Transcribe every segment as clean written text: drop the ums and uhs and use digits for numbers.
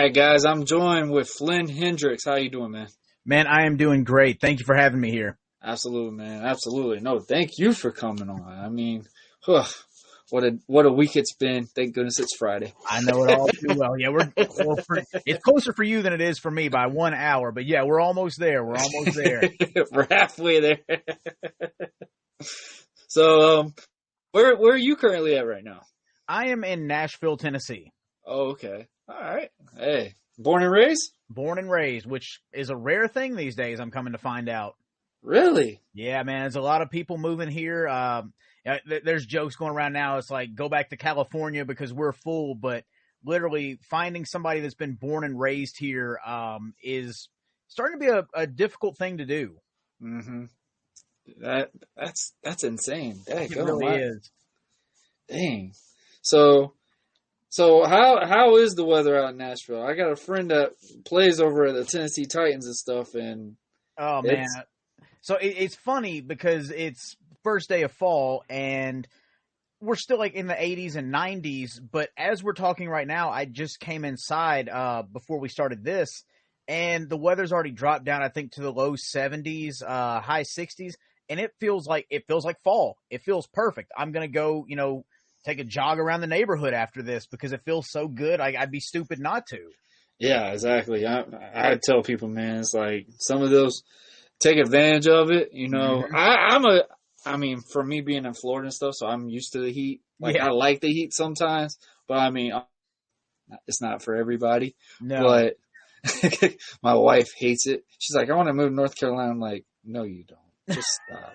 right, guys, I'm joined with Flynn Hendrix. How you doing, man? Man, I am doing great. Thank you for having me here. Absolutely, man. Absolutely. No, thank you for coming on. I mean, huh, what a week it's been. Thank goodness it's Friday. I know it all too well. Yeah, it's closer for you than it is for me by 1 hour, but yeah, we're almost there. We're almost there. We're halfway there. So, where are you currently at right now? I am in Nashville, Tennessee. Oh, okay. All right. Hey, born and raised? Born and raised, which is a rare thing these days, I'm coming to find out. Really? Yeah, man, there's a lot of people moving here. There's jokes going around now. It's like, go back to California because we're full, but literally finding somebody that's been born and raised here is starting to be a difficult thing to do. Mm-hmm. That's insane. Dang, It really is. Dang. So how is the weather out in Nashville? I got a friend that plays over at the Tennessee Titans and stuff, and oh man, so it's funny because it's first day of fall and we're still like in the 80s and 90s. But as we're talking right now, I just came inside before we started this, and the weather's already dropped down, I think, to the low 70s, high 60s, and it feels like fall. It feels perfect. I'm gonna go, take a jog around the neighborhood after this because it feels so good. I'd be stupid not to. Yeah, exactly. I tell people, man, it's like some of those take advantage of it. Mm-hmm. I mean, for me being in Florida and stuff, so I'm used to the heat. Like, Yeah. I like the heat sometimes, but I mean, it's not for everybody. No. But my wife hates it. She's like, I want to move to North Carolina. I'm like, no, you don't. Just stop.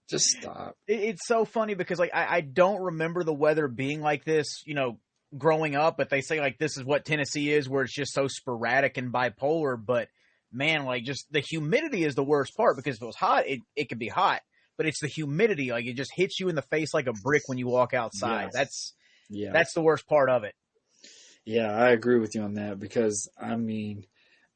Just stop. It's so funny because like I don't remember the weather being like this, growing up, but they say like this is what Tennessee is, where it's just so sporadic and bipolar. But man, like just the humidity is the worst part because if it was hot, it could be hot, but it's the humidity. Like it just hits you in the face like a brick when you walk outside. Yes. That's the worst part of it. Yeah, I agree with you on that because, I mean,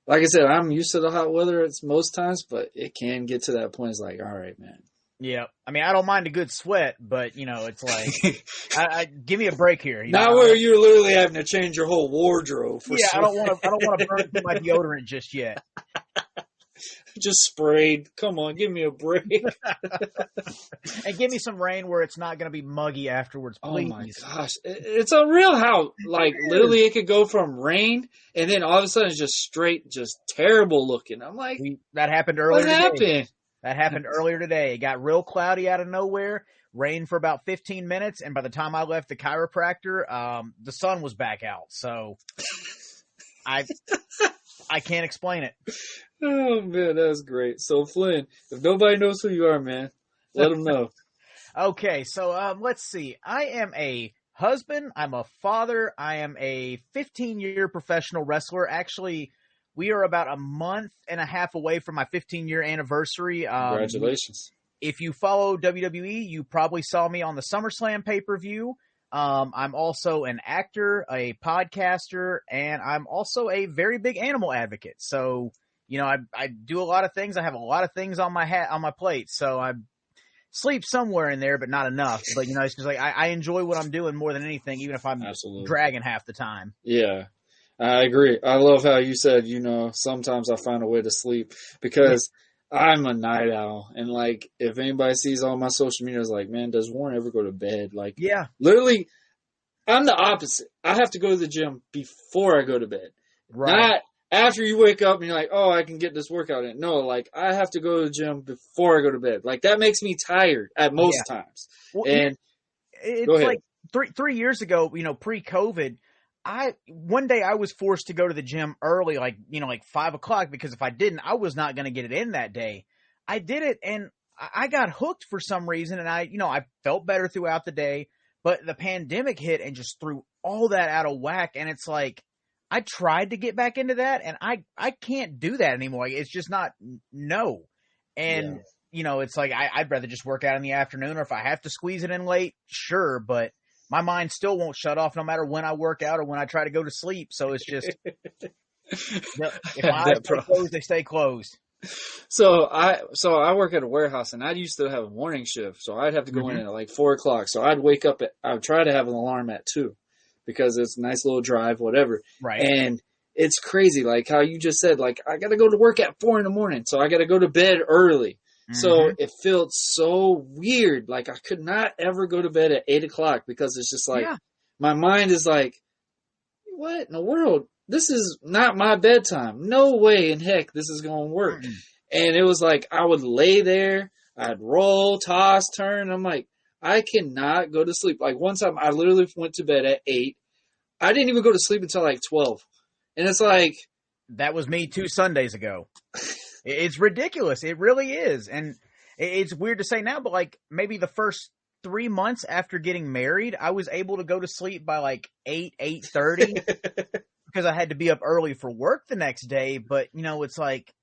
like I said, I'm used to the hot weather most times, but it can get to that point. It's like, all right, man. Yeah. I mean, I don't mind a good sweat, but, it's like, give me a break here. Not where you're literally having to change your whole wardrobe for I don't want to burn through my deodorant just yet. Just sprayed. Come on, give me a break. And give me some rain where it's not going to be muggy afterwards, please. Oh my gosh. It's unreal how, like, literally it could go from rain and then all of a sudden it's just straight, just terrible looking. I'm like, that happened earlier today. What happened? That happened earlier today. It got real cloudy out of nowhere, rained for about 15 minutes, and by the time I left the chiropractor, the sun was back out. So I can't explain it. Oh, man, that's great. So, Flynn, if nobody knows who you are, man, let them know. Okay, so let's see. I am a husband. I'm a father. I am a 15-year professional wrestler. Actually, we are about a month and a half away from my 15-year anniversary. Congratulations. If you follow WWE, you probably saw me on the SummerSlam pay-per-view. I'm also an actor, a podcaster, and I'm also a very big animal advocate. So, I do a lot of things. I have a lot of things on my plate. So I sleep somewhere in there, but not enough. But, it's just like I enjoy what I'm doing more than anything, even if I'm dragging half the time. Yeah. I agree. I love how you said, sometimes I find a way to sleep because I'm a night owl. And, like, if anybody sees all my social media, it's like, man, does Warren ever go to bed? Like, yeah, literally, I'm the opposite. I have to go to the gym before I go to bed. Right. Not after you wake up and you're like, oh, I can get this workout in. No, like, I have to go to the gym before I go to bed. Like, that makes me tired at most times. Well, and it's go ahead. Like 3 years ago, pre-COVID, one day I was forced to go to the gym early, like 5:00, because if I didn't, I was not going to get it in that day. I did it and I got hooked for some reason. And I felt better throughout the day, but the pandemic hit and just threw all that out of whack. And it's like, I tried to get back into that and I can't do that anymore. It's just not, no. And, it's like, I'd rather just work out in the afternoon, or if I have to squeeze it in late, sure. But my mind still won't shut off no matter when I work out or when I try to go to sleep. So it's just, if my eyes stay closed, they stay closed. So I work at a warehouse and I used to have a morning shift. So I'd have to go in at like 4:00. So I'd wake up I would try to have an alarm at 2 because it's a nice little drive, whatever. Right. And it's crazy. Like how you just said, like, I got to go to work at 4 a.m. So I got to go to bed early. So it felt so weird. Like I could not ever go to bed at 8 o'clock because it's just like, my mind is like, what in the world? This is not my bedtime. No way in heck this is going to work. And it was like, I would lay there, I'd roll, toss, turn. I'm like, I cannot go to sleep. Like one time I literally went to bed at 8. I didn't even go to sleep until like 12. And it's like, that was me 2 Sundays ago. It's ridiculous. It really is. And it's weird to say now, but like maybe the first 3 months after getting married, I was able to go to sleep by like 8:30 because I had to be up early for work the next day. But, you know, it's like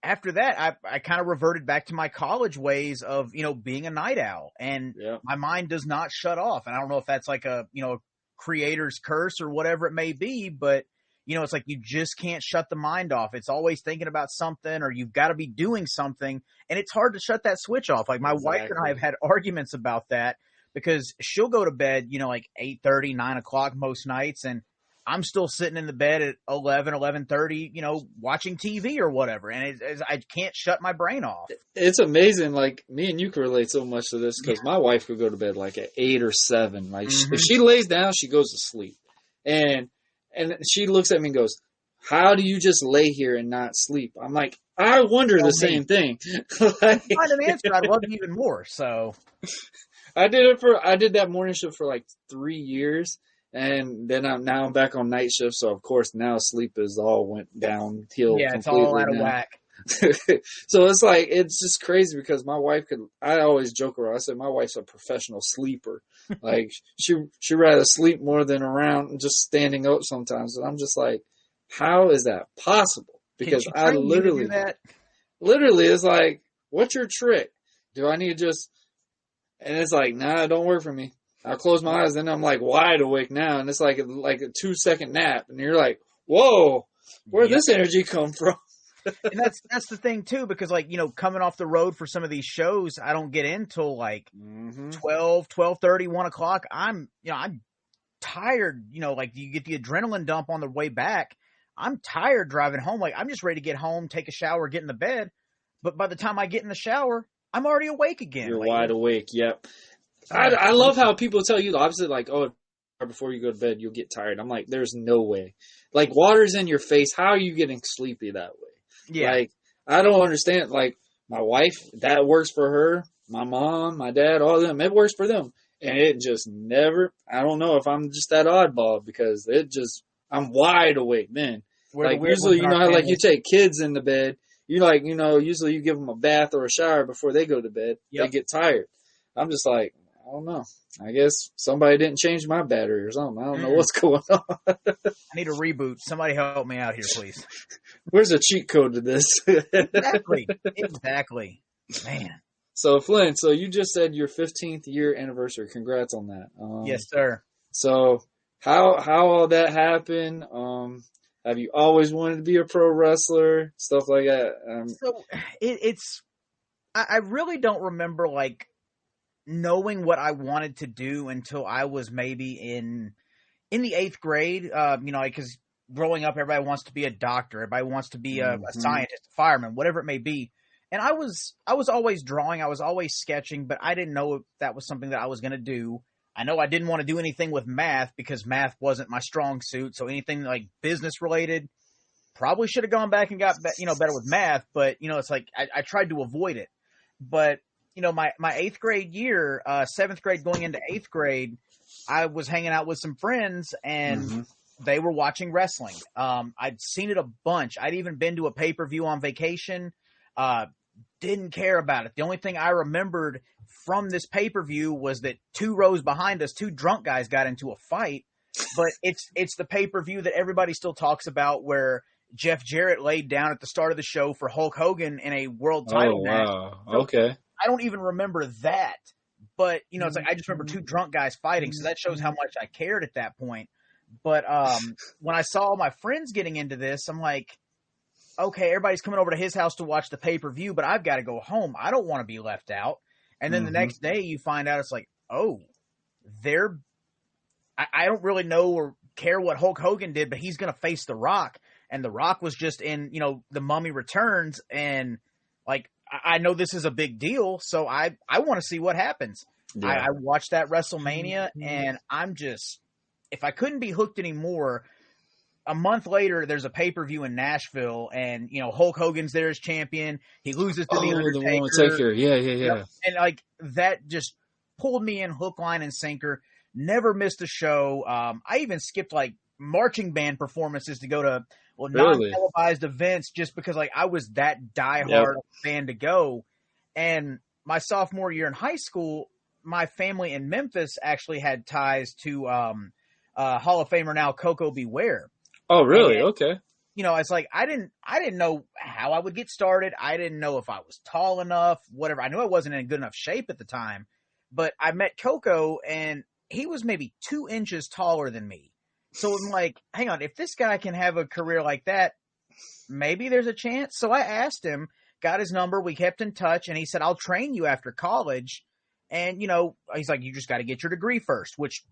after that, I kind of reverted back to my college ways of, you know, being a night owl, and my mind does not shut off. And I don't know if that's like a, you know, creator's curse or whatever it may be, but you know, it's like you just can't shut the mind off. It's always thinking about something, or you've got to be doing something, and it's hard to shut that switch off. Like my wife and I have had arguments about that because she'll go to bed, you know, like 8:30, 9 o'clock most nights, and I'm still sitting in the bed at 11:30, you know, watching TV or whatever, and I can't shut my brain off. It's amazing. Like me and you can relate so much to this because my wife could go to bed like at 8 or 7. Like if she lays down, she goes to sleep, and she looks at me and goes, how do you just lay here and not sleep? I'm like, I wonder the same thing. Like, find an answer, I'd love you even more. So I did that morning shift for like 3 years, and then I'm back on night shift. So of course now sleep is all went downhill. Yeah, it's all out of whack. So it's like, it's just crazy because my wife I always joke around. I said, my wife's a professional sleeper. Like she rather sleep more than around just standing up sometimes. And I'm just like, how is that possible? Because I literally it's like, what's your trick? Do I need to just, and it's like, nah, it don't work for me. I close my eyes, then I'm like wide awake now. And it's like a 2-second nap. And you're like, whoa, where'd this energy come from? And that's the thing too, because like, you know, coming off the road for some of these shows, I don't get in till like 12:30, 1 o'clock. I'm tired, you know, like you get the adrenaline dump on the way back. I'm tired driving home. Like I'm just ready to get home, take a shower, get in the bed. But by the time I get in the shower, I'm already awake again. You're wide awake. Yep. I love how people tell you the opposite. Like, oh, before you go to bed, you'll get tired. I'm like, there's no way. Like water's in your face. How are you getting sleepy that way? Yeah. Like, I don't understand. Like, my wife, that works for her. My mom, my dad, all of them, it works for them. And it just never, I don't know if I'm just that oddball because I'm wide awake then. Like, usually, you know how, like, you take kids in the bed, you like, you know, usually you give them a bath or a shower before they go to bed. Yep. They get tired. I'm just like, I don't know. I guess somebody didn't change my battery or something. I don't know what's going on. I need a reboot. Somebody help me out here, please. Where's a cheat code to this? Exactly. Man. So, Flynn, so you just said your 15th year anniversary. Congrats on that. Yes, sir. So, how all that happened? Have you always wanted to be a pro wrestler? Stuff like that? So, I really don't remember, like, knowing what I wanted to do until I was maybe in the 8th grade. You know, because growing up, everybody wants to be a doctor, everybody wants to be a scientist, a fireman, whatever it may be. And I was always drawing, I was always sketching, but I didn't know if that was something that I was going to do. I know I didn't want to do anything with math because math wasn't my strong suit. So anything like business related, probably should have gone back and got better with math. But you know, it's like I tried to avoid it. But you know, my 8th grade year, 7th grade going into 8th grade, I was hanging out with some friends and they were watching wrestling. I'd seen it a bunch. I'd even been to a pay-per-view on vacation. Didn't care about it. The only thing I remembered from this pay-per-view was that 2 rows behind us, 2 drunk guys got into a fight. But it's the pay-per-view that everybody still talks about where Jeff Jarrett laid down at the start of the show for Hulk Hogan in a world title match. Wow. So okay. I don't even remember that. But, you know, it's like I just remember 2 drunk guys fighting, so that shows how much I cared at that point. But when I saw my friends getting into this, I'm like, okay, everybody's coming over to his house to watch the pay-per-view, but I've got to go home. I don't want to be left out. And then the next day you find out it's like, oh, I don't really know or care what Hulk Hogan did, but he's going to face The Rock. and The Rock was just in, The Mummy Returns, and like I know this is a big deal, so I want to see what happens. Yeah. I watched that WrestleMania, and I'm just, if I couldn't be hooked anymore. A month later, there's a pay-per-view in Nashville, and Hulk Hogan's there as champion. He loses to the Undertaker. Yeah. And like that just pulled me in hook, line, and sinker. Never missed a show. I even skipped like marching band performances to go to non-televised events just because like I was that diehard fan to go. And my sophomore year in high school, my family in Memphis actually had ties to Hall of Famer now Koko Beware. Oh, really? And, okay. It's like I didn't know how I would get started. I didn't know if I was tall enough, whatever. I knew I wasn't in good enough shape at the time, but I met Koko, and he was maybe 2 inches taller than me. So I'm like, hang on, if this guy can have a career like that, maybe there's a chance. So I asked him, got his number, we kept in touch, and he said, I'll train you after college. And, he's like, you just got to get your degree first, which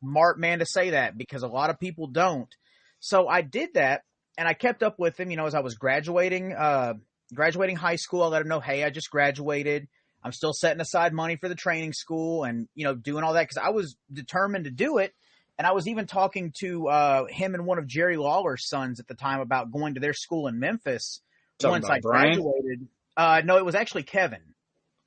smart man to say that, because a lot of people don't. So I did that, and I kept up with him, as I was graduating high school. I let him know, hey, I just graduated. I'm still setting aside money for the training school and, doing all that because I was determined to do it. And I was even talking to him and one of Jerry Lawler's sons at the time about going to their school in Memphis once I graduated. No, it was actually Kevin.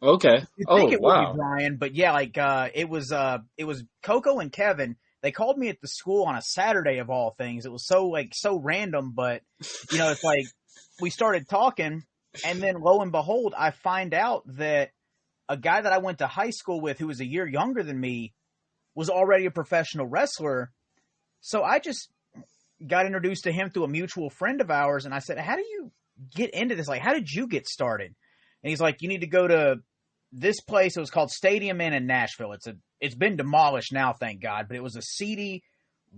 Okay. You'd think it would be Brian, but yeah, like it was Coco and Kevin. They called me at the school on a Saturday of all things. It was so random, but it's like we started talking, and then lo and behold, I find out that a guy that I went to high school with, who was a year younger than me, was already a professional wrestler. So I just got introduced to him through a mutual friend of ours, and I said, "How do you get into this? Like, how did you get started?" And he's like, you need to go to this place. It was called Stadium Inn in Nashville. It's been demolished now, thank God, but it was a seedy,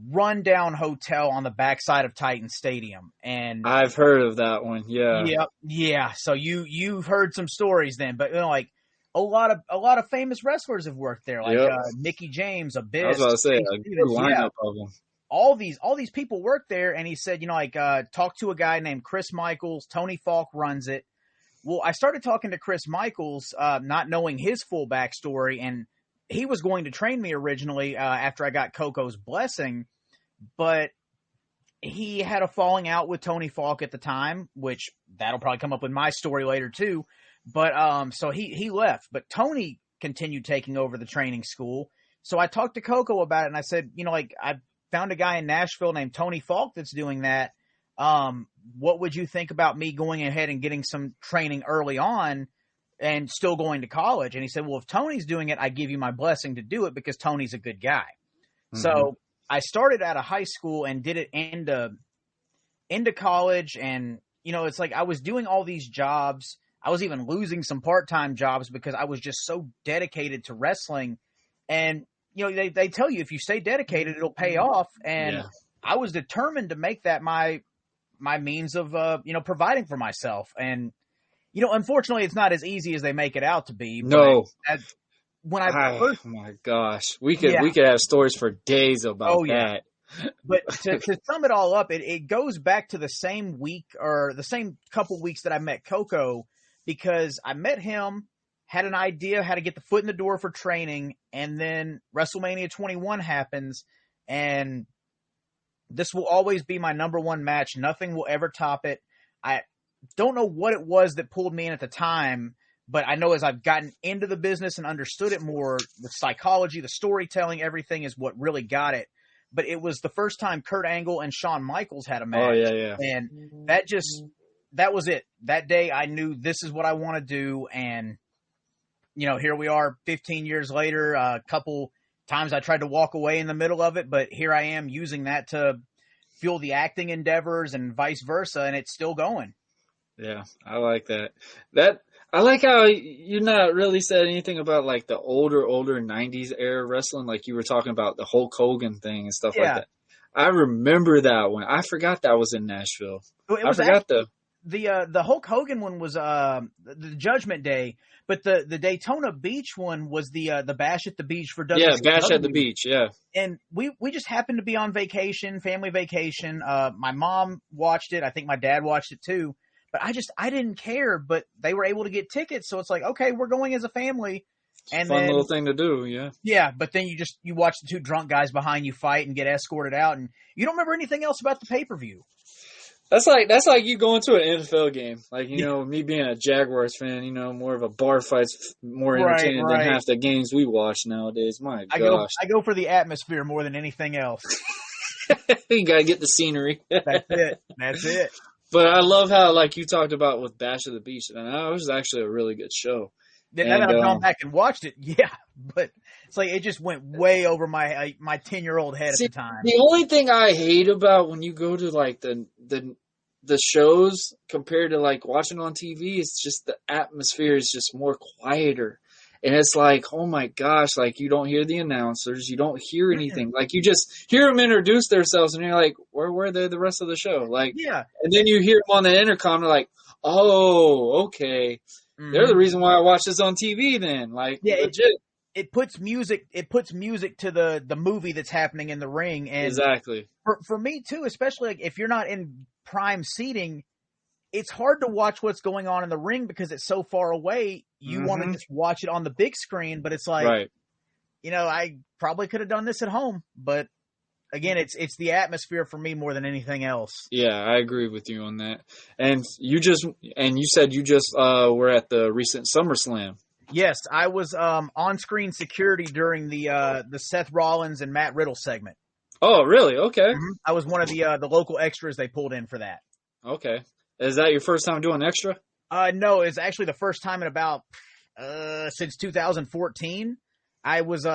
rundown hotel on the backside of Titan Stadium. And I've heard of that one. Yeah. Yeah. So you've heard some stories then, but like a lot of famous wrestlers have worked there, like Mickey James, Abyss. I was about to say a good lineup of them. All these people work there, and he said, talk to a guy named Chris Michaels. Tony Falk runs it. Well, I started talking to Chris Michaels, not knowing his full backstory, and he was going to train me originally after I got Coco's blessing, but he had a falling out with Tony Falk at the time, which that'll probably come up with my story later too. But so he left, but Tony continued taking over the training school. So I talked to Coco about it, and I said, I found a guy in Nashville named Tony Falk that's doing that. What would you think about me going ahead and getting some training early on and still going to college? And he said, well, if Tony's doing it, I give you my blessing to do it because Tony's a good guy. Mm-hmm. So I started out of high school and did it into college. And, it's like I was doing all these jobs. I was even losing some part-time jobs because I was just so dedicated to wrestling. And, they tell you if you stay dedicated, it'll pay off. And I was determined to make that my means of, providing for myself. And, unfortunately it's not as easy as they make it out to be. No. Oh my gosh, we could have stories for days about that. But to sum it all up, it goes back to the same week or the same couple weeks that I met Coco, because I met him, had an idea how to get the foot in the door for training, and then WrestleMania 21 happens, and this will always be my number one match. Nothing will ever top it. I don't know what it was that pulled me in at the time, but I know as I've gotten into the business and understood it more, the psychology, the storytelling, everything is what really got it. But it was the first time Kurt Angle and Shawn Michaels had a match. Oh, yeah. And that was it. That day I knew this is what I want to do. And, here we are 15 years later, a couple times I tried to walk away in the middle of it, but here I am using that to fuel the acting endeavors and vice versa, and it's still going. Yeah, I like that. I like how you not really said anything about like the older 90s era wrestling, like you were talking about the Hulk Hogan thing and stuff like that. I remember that one. I forgot that was in Nashville. I forgot The Hulk Hogan one was the Judgment Day, but the Daytona Beach one was the Bash at the Beach for WCW. Yeah, Bash at the Beach. Yeah, and we just happened to be on vacation, family vacation. My mom watched it. I think my dad watched it too. But I didn't care. But they were able to get tickets, so it's like, okay, we're going as a family. And fun little thing to do. Yeah. Yeah, but then you watch the two drunk guys behind you fight and get escorted out, and you don't remember anything else about the pay-per-view. That's like you going to an NFL game. Like, you know, me being a Jaguars fan, you know, more of a bar fight's more entertaining than half the games we watch nowadays. My gosh. I go for the atmosphere more than anything else. You got to get the scenery. That's it. But I love how, like you talked about with Bash at the Beach, and that was actually a really good show. Then I've gone back and watched it, yeah, but it's like it just went way over my 10-year-old head at the time. The only thing I hate about when you go to like the shows compared to like watching on TV is just the atmosphere is just more quieter. And it's like, oh my gosh, like you don't hear the announcers, you don't hear anything. Like you just hear them introduce themselves and you're like, where were they the rest of the show? Like, yeah. And then you hear them on the intercom, they're like, oh, okay. Mm-hmm. They're the reason why I watch this on TV then. Like, yeah, legit. It puts music to the movie that's happening in the ring. And exactly. For me too, especially like if you're not in prime seating, it's hard to watch what's going on in the ring because it's so far away. You want to just watch it on the big screen, but it's like, you know, I probably could have done this at home, but again, it's the atmosphere for me more than anything else. Yeah, I agree with you on that. And you said you just were at the recent SummerSlam. Yes, I was on-screen security during the Seth Rollins and Matt Riddle segment. Oh, really? Okay. Mm-hmm. I was one of the local extras they pulled in for that. Okay. Is that your first time doing extra? No, it's actually the first time in about since 2014. I was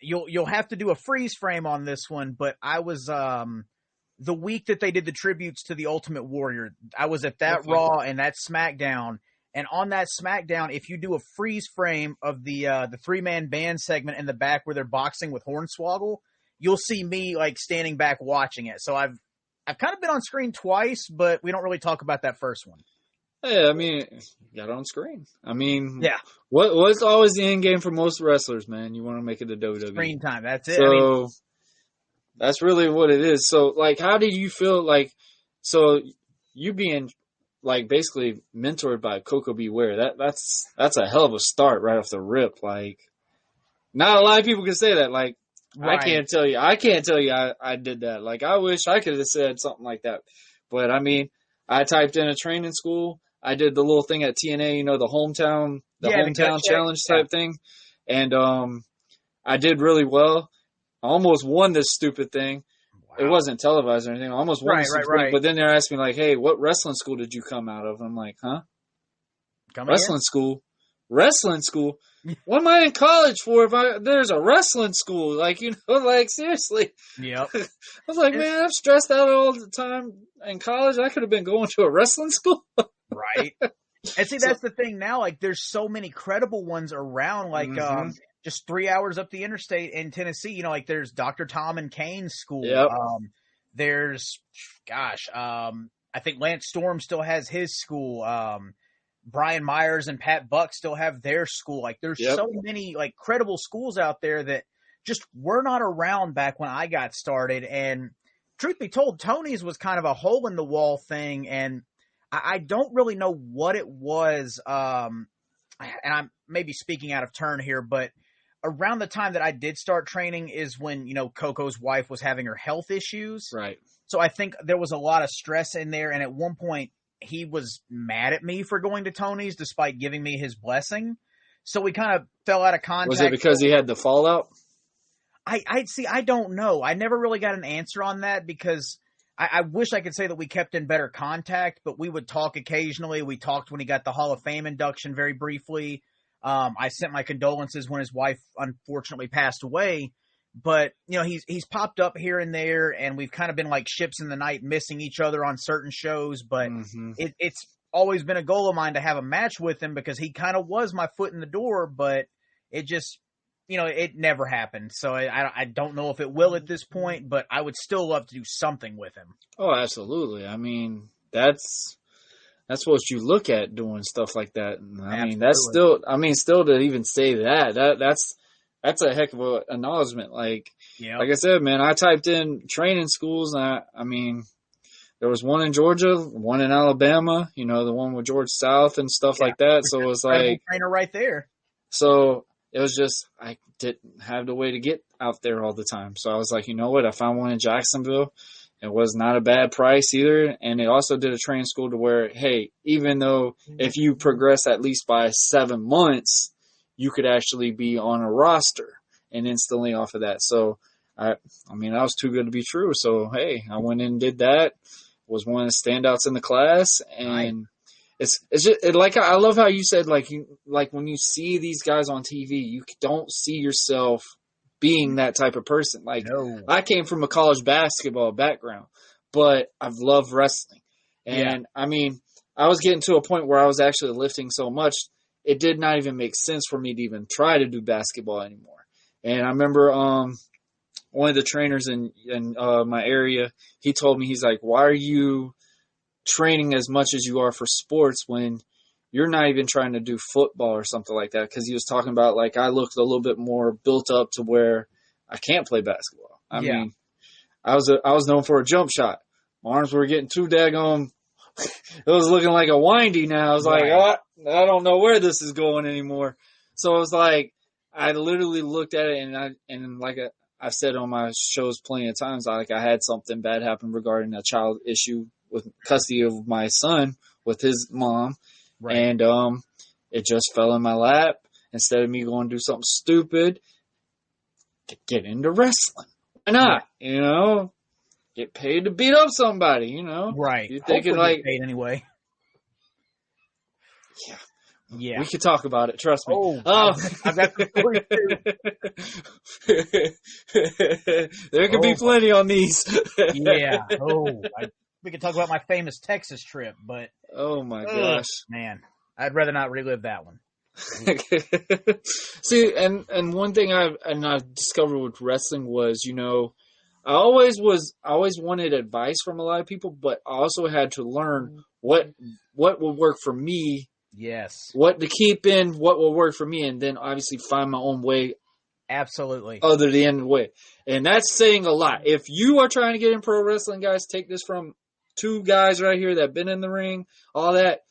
you'll have to do a freeze frame on this one, but I was the week that they did the tributes to the Ultimate Warrior. I was at that Raw and that SmackDown, and on that SmackDown, if you do a freeze frame of the 3-man band segment in the back where they're boxing with Hornswoggle, you'll see me like standing back watching it. So I've kind of been on screen twice, but we don't really talk about that first one. Yeah, I mean, you got it on screen. I mean, yeah. What's always the end game for most wrestlers, man? You want to make it to WWE. Screen time, that's it. So, that's really what it is. So, like, how did you feel like, so you being, like, basically mentored by Coco Beware, that's a hell of a start right off the rip. Like, not a lot of people can say that. Like, right. I can't tell you I did that. Like, I wish I could have said something like that. But, I mean, I typed in a training school. I did the little thing at TNA, you know, the hometown challenge type thing. And I did really well. I almost won this stupid thing. Wow. It wasn't televised or anything. I almost won this stupid thing. But then they're asking me, like, hey, what wrestling school did you come out of? I'm like, huh? Wrestling school? Wrestling school? What am I in college for if there's a wrestling school? Like, you know, like, seriously. Yep. I was like, man, I'm stressed out all the time in college. I could have been going to a wrestling school. Right. And see, that's the thing now. Like, there's so many credible ones around. Like, just 3 hours up the interstate in Tennessee, you know, like there's Dr. Tom and Kane's school. Yep. There's, I think Lance Storm still has his school. Brian Myers and Pat Buck still have their school. Like, there's so many, like, credible schools out there that just were not around back when I got started. And truth be told, Tony's was kind of a hole in the wall thing. And I don't really know what it was. And I'm maybe speaking out of turn here, but around the time that I did start training is when, you know, Coco's wife was having her health issues. Right. So I think there was a lot of stress in there. And at one point, he was mad at me for going to Tony's despite giving me his blessing. So we kind of fell out of contact. Was it because he had the fallout? I don't know. I never really got an answer on that because I wish I could say that we kept in better contact, but we would talk occasionally. We talked when he got the Hall of Fame induction very briefly. I sent my condolences when his wife unfortunately passed away. But, you know, he's popped up here and there, and we've kind of been like ships in the night missing each other on certain shows. But it's always been a goal of mine to have a match with him because he kind of was my foot in the door, but it just, you know, it never happened. So I don't know if it will at this point, but I would still love to do something with him. Oh, absolutely. I mean, that's that's what you look at doing stuff like that. And I mean, Absolutely. still to even say that's a heck of an acknowledgement. Like Yep. I said, man, I typed in training schools, and I mean, there was one in Georgia, one in Alabama, you know, the one with George South and stuff Yeah. like that. So it was Incredible like, trainer right there. so it was just, I didn't have the way to get out there all the time. So I was like, you know what? I found one in Jacksonville. It was not a bad price either. And it also did a training school to where, hey, even though if you progress at least by 7 months, you could actually be on a roster and instantly off of that. So, I mean, that was too good to be true. So, hey, I went in and did that. Was one of the standouts in the class. And it's just like, I love how you said, like when you see these guys on TV, you don't see yourself being that type of person. Like, No. I came from a college basketball background, but I've loved wrestling. And I mean, I was getting to a point where I was actually lifting so much, it did not even make sense for me to even try to do basketball anymore. And I remember, one of the trainers in my area, he told me, he's like, why are you training as much as you are for sports when you're not even trying to do football or something like that? Because he was talking about, like, I looked a little bit more built up to where I can't play basketball. I mean, I was known for a jump shot. My arms were getting too daggone. It was looking like a windy now. I was like, oh, I don't know where this is going anymore. So it was like, I literally looked at it, and like I've said on my shows plenty of times, I had something bad happen regarding a child issue with custody of my son with his mom. Right. And it just fell in my lap. Instead of me going to do something stupid, get into wrestling. Why not? Yeah. You know, get paid to beat up somebody, you know? Right. You're thinking, like, get paid anyway. Yeah. Yeah. We could talk about it, trust me. Oh, I've got the story too. There could be plenty on these. Yeah. We could talk about my famous Texas trip, but oh my gosh, man, I'd rather not relive that one. See, and one thing I've discovered with wrestling was, you know, I always wanted advice from a lot of people, but I also had to learn what would work for me. Yes. What to keep in, what will work for me, and then obviously find my own way. Absolutely. Other the end way. And that's saying a lot. If you are trying to get in pro wrestling, guys, take this from 2 guys right here that have been in the ring, all that.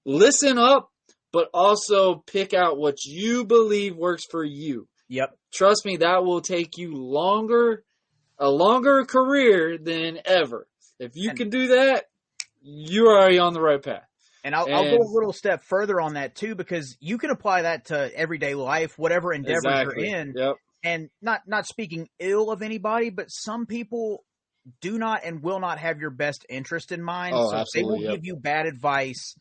Listen up, but also pick out what you believe works for you. Yep. Trust me, that will take you a longer career than ever. If you can do that, you're already on the right path. And I'll go a little step further on that too, because you can apply that to everyday life, whatever endeavors you're in. Yep. And not speaking ill of anybody, but some people do not and will not have your best interest in mind. Oh, so absolutely, they will give you bad advice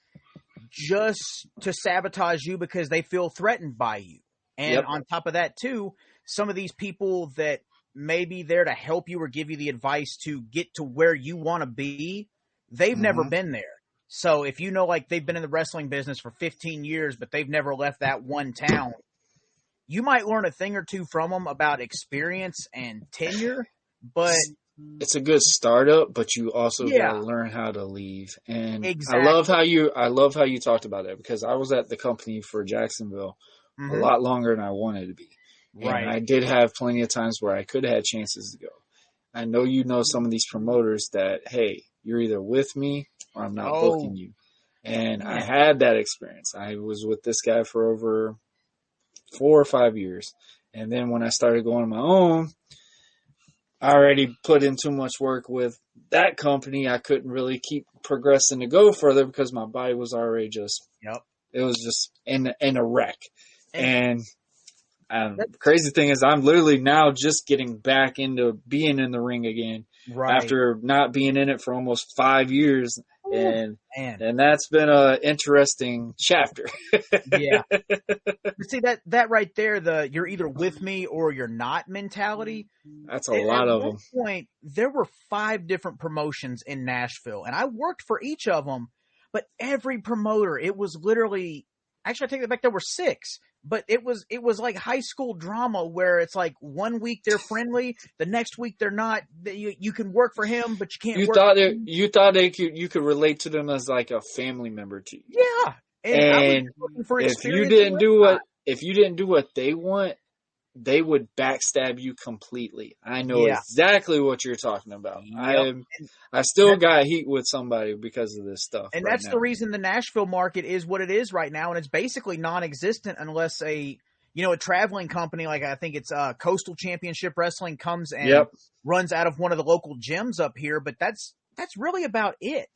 just to sabotage you because they feel threatened by you. And on top of that too, some of these people that may be there to help you or give you the advice to get to where you want to be, they've never been there. So if you know, like, they've been in the wrestling business for 15 years, but they've never left that one town, you might learn a thing or two from them about experience and tenure, but it's a good startup, but you also got to learn how to leave. And exactly. I love how you talked about that, because I was at the company for Jacksonville a lot longer than I wanted to be. Right. And I did have plenty of times where I could have had chances to go. I know you know some of these promoters that, hey, you're either with me or I'm not booking you. And I had that experience. I was with this guy for over 4 or 5 years. And then when I started going on my own, I already put in too much work with that company. I couldn't really keep progressing to go further because my body was already just, it was just in a wreck. And the crazy thing is I'm literally now just getting back into being in the ring again after not being in it for almost 5 years. And that's been a interesting chapter. Yeah. See, that right there, you're either with me or you're not mentality. That's a lot of them. At one point, there were 5 different promotions in Nashville, and I worked for each of them, but every promoter, it was literally Actually, I take that back. There were 6, but it was like high school drama where it's like 1 week they're friendly, the next week they're not. You can work for him, but you can't. You thought you could relate to them as like a family member to you. Yeah, and I was looking for if you experience. didn't do what they want, they would backstab you completely. I know exactly what you're talking about. Yep. I still got heat with somebody because of this stuff. And that's the reason the Nashville market is what it is right now. And it's basically non-existent unless a traveling company, like I think it's Coastal Championship Wrestling, comes and runs out of one of the local gyms up here. But that's really about it.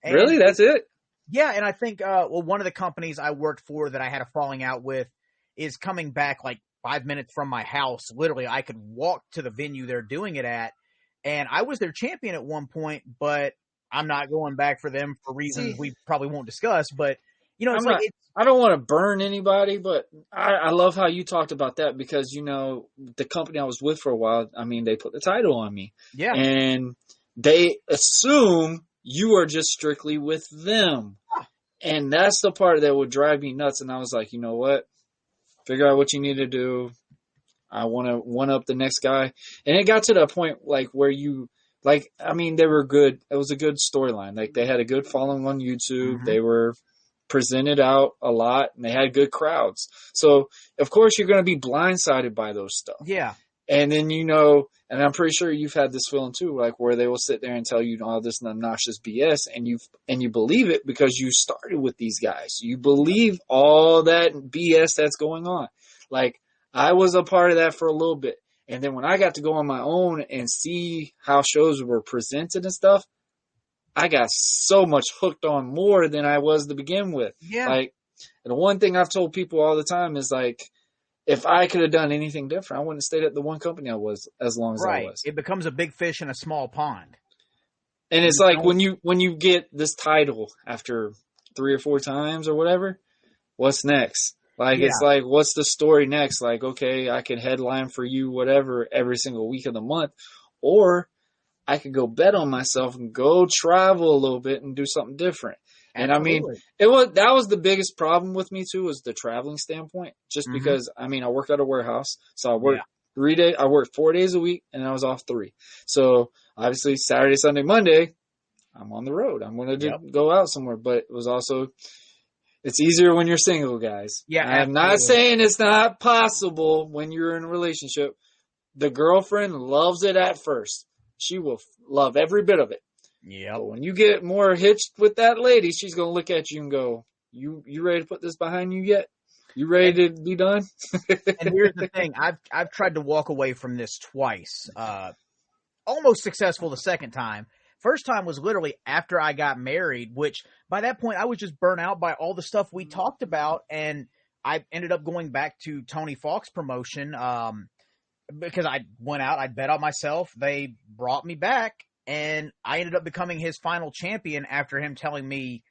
And really? That's it? Yeah. And I think, one of the companies I worked for that I had a falling out with is coming back like 5 minutes from my house. Literally, I could walk to the venue they're doing it at. And I was their champion at one point, but I'm not going back for them for reasons we probably won't discuss. But, I don't want to burn anybody, but I love how you talked about that because, the company I was with for a while, I mean, they put the title on me. Yeah. And they assume you are just strictly with them. And that's the part that would drive me nuts. And I was like, you know what? Figure out what you need to do. I want to one up the next guy. And it got to the point like where they were good. It was a good storyline. Like they had a good following on YouTube. Mm-hmm. They were presented out a lot and they had good crowds. So of course you're going to be blindsided by those stuff. Yeah. And then, and I'm pretty sure you've had this feeling too, like where they will sit there and tell you all this obnoxious BS and you believe it because you started with these guys. You believe all that BS that's going on. Like I was a part of that for a little bit. And then when I got to go on my own and see how shows were presented and stuff, I got so much hooked on more than I was to begin with. Yeah. Like, and the one thing I've told people all the time is like, if I could have done anything different, I wouldn't have stayed at the one company I was as long as I was. It becomes a big fish in a small pond. And it's like when you get this title after 3 or 4 times or whatever, what's next? Like, It's like, what's the story next? Like, okay, I can headline for you, whatever, every single week of the month. Or I could go bet on myself and go travel a little bit and do something different. And Absolutely. I mean, that was the biggest problem with me too, was the traveling standpoint. Just because, I mean, I work at a warehouse, so I work 3 days. I worked 4 days a week, and I was off 3. So obviously, Saturday, Sunday, Monday, I'm on the road. I'm going to go out somewhere. But it was also, it's easier when you're single, guys. Yeah, I'm not saying it's not possible when you're in a relationship. The girlfriend loves it at first. She will love every bit of it. Yeah. But when you get more hitched with that lady, she's going to look at you and go, you ready to put this behind you yet? You ready to be done? And here's the thing. I've tried to walk away from this twice. Almost successful the second time. First time was literally after I got married, which by that point I was just burnt out by all the stuff we talked about. And I ended up going back to Tony Falk's promotion because I went out, I bet on myself. They brought me back. And I ended up becoming his final champion after him telling me,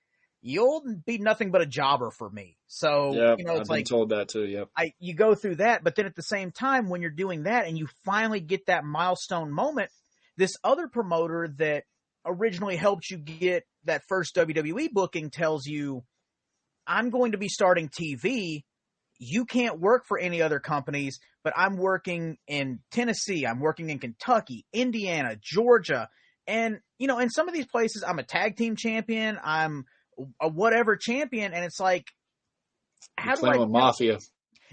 "You'll be nothing but a jobber for me." So, it's I've been told that too. Yep. You go through that, but then at the same time, when you're doing that and you finally get that milestone moment, this other promoter that originally helped you get that first WWE booking tells you, "I'm going to be starting TV. You can't work for any other companies, but I'm working in Tennessee. I'm working in Kentucky, Indiana, Georgia." And, in some of these places, I'm a tag team champion. I'm a whatever champion. And it's like, how do I... with Mafia.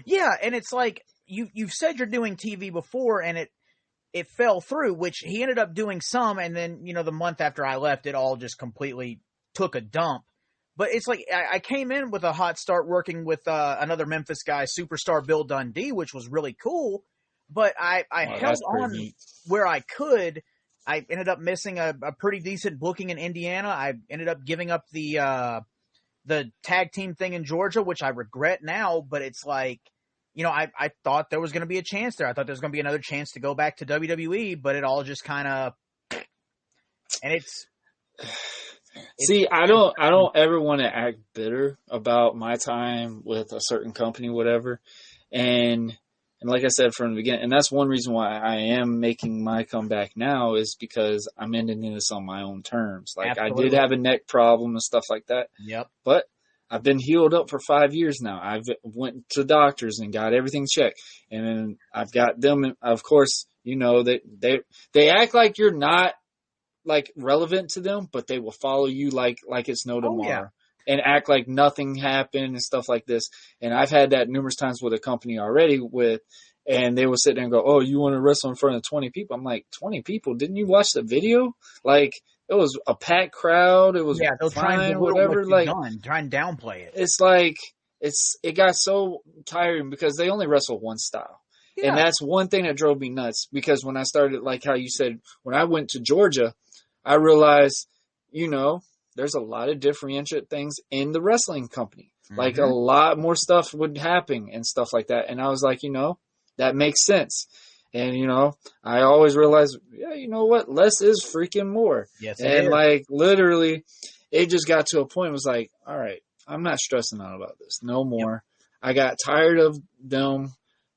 Yeah. And it's like, you've said you're doing TV before and it fell through, which he ended up doing some. And then, the month after I left, it all just completely took a dump. But it's like, I came in with a hot start working with another Memphis guy, Superstar Bill Dundee, which was really cool. But I held on where I could. I ended up missing a pretty decent booking in Indiana. I ended up giving up the tag team thing in Georgia, which I regret now. But it's like, I thought there was going to be a chance there. I thought there was going to be another chance to go back to WWE, but it all just kind of, and it's see, I don't ever want to act bitter about my time with a certain company, whatever. And like I said from the beginning, and that's one reason why I am making my comeback now is because I'm ending this on my own terms. Like Absolutely. I did have a neck problem and stuff like that. Yep. But I've been healed up for 5 years now. I've went to doctors and got everything checked. And then I've got them, of course, you know, they act like you're not like relevant to them, but they will follow you like it's no tomorrow. Oh, yeah. And act like nothing happened and stuff like this. And I've had that numerous times with a company already and they will sit there and go, oh, you want to wrestle in front of 20 people? I'm like, 20 people? Didn't you watch the video? Like, it was a packed crowd. It was they'll try and whatever. Like, try and downplay it. It's like, it got so tiring because they only wrestle one style. Yeah. And that's one thing that drove me nuts, because when I started, like how you said, when I went to Georgia, I realized, you know, there's a lot of differentiate things in the wrestling company. Mm-hmm. Like a lot more stuff would happen and stuff like that. And I was like, you know, that makes sense. And, you know, I always realized, yeah, you know what? Less is freaking more. Yes, and like literally it just got to a point, it was like, all right, I'm not stressing out about this no more. Yep. I got tired of them.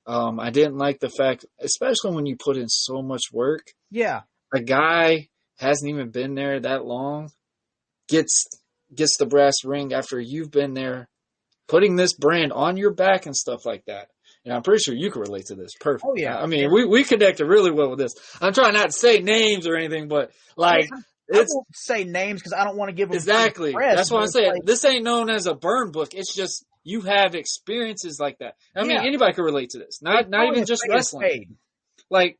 I didn't like the fact, especially when you put in so much work. Yeah. A guy hasn't even been there that long, gets the brass ring after you've been there, putting this brand on your back and stuff like that. And I'm pretty sure you can relate to this. Perfect. Oh, yeah. I mean, we connected really well with this. I'm trying not to say names or anything, but like, I won't say names because I don't want to give them exactly. Press, that's what I'm saying. like, this ain't known as a burn book. It's just you have experiences like that. I mean, anybody can relate to this. Not even just wrestling. Like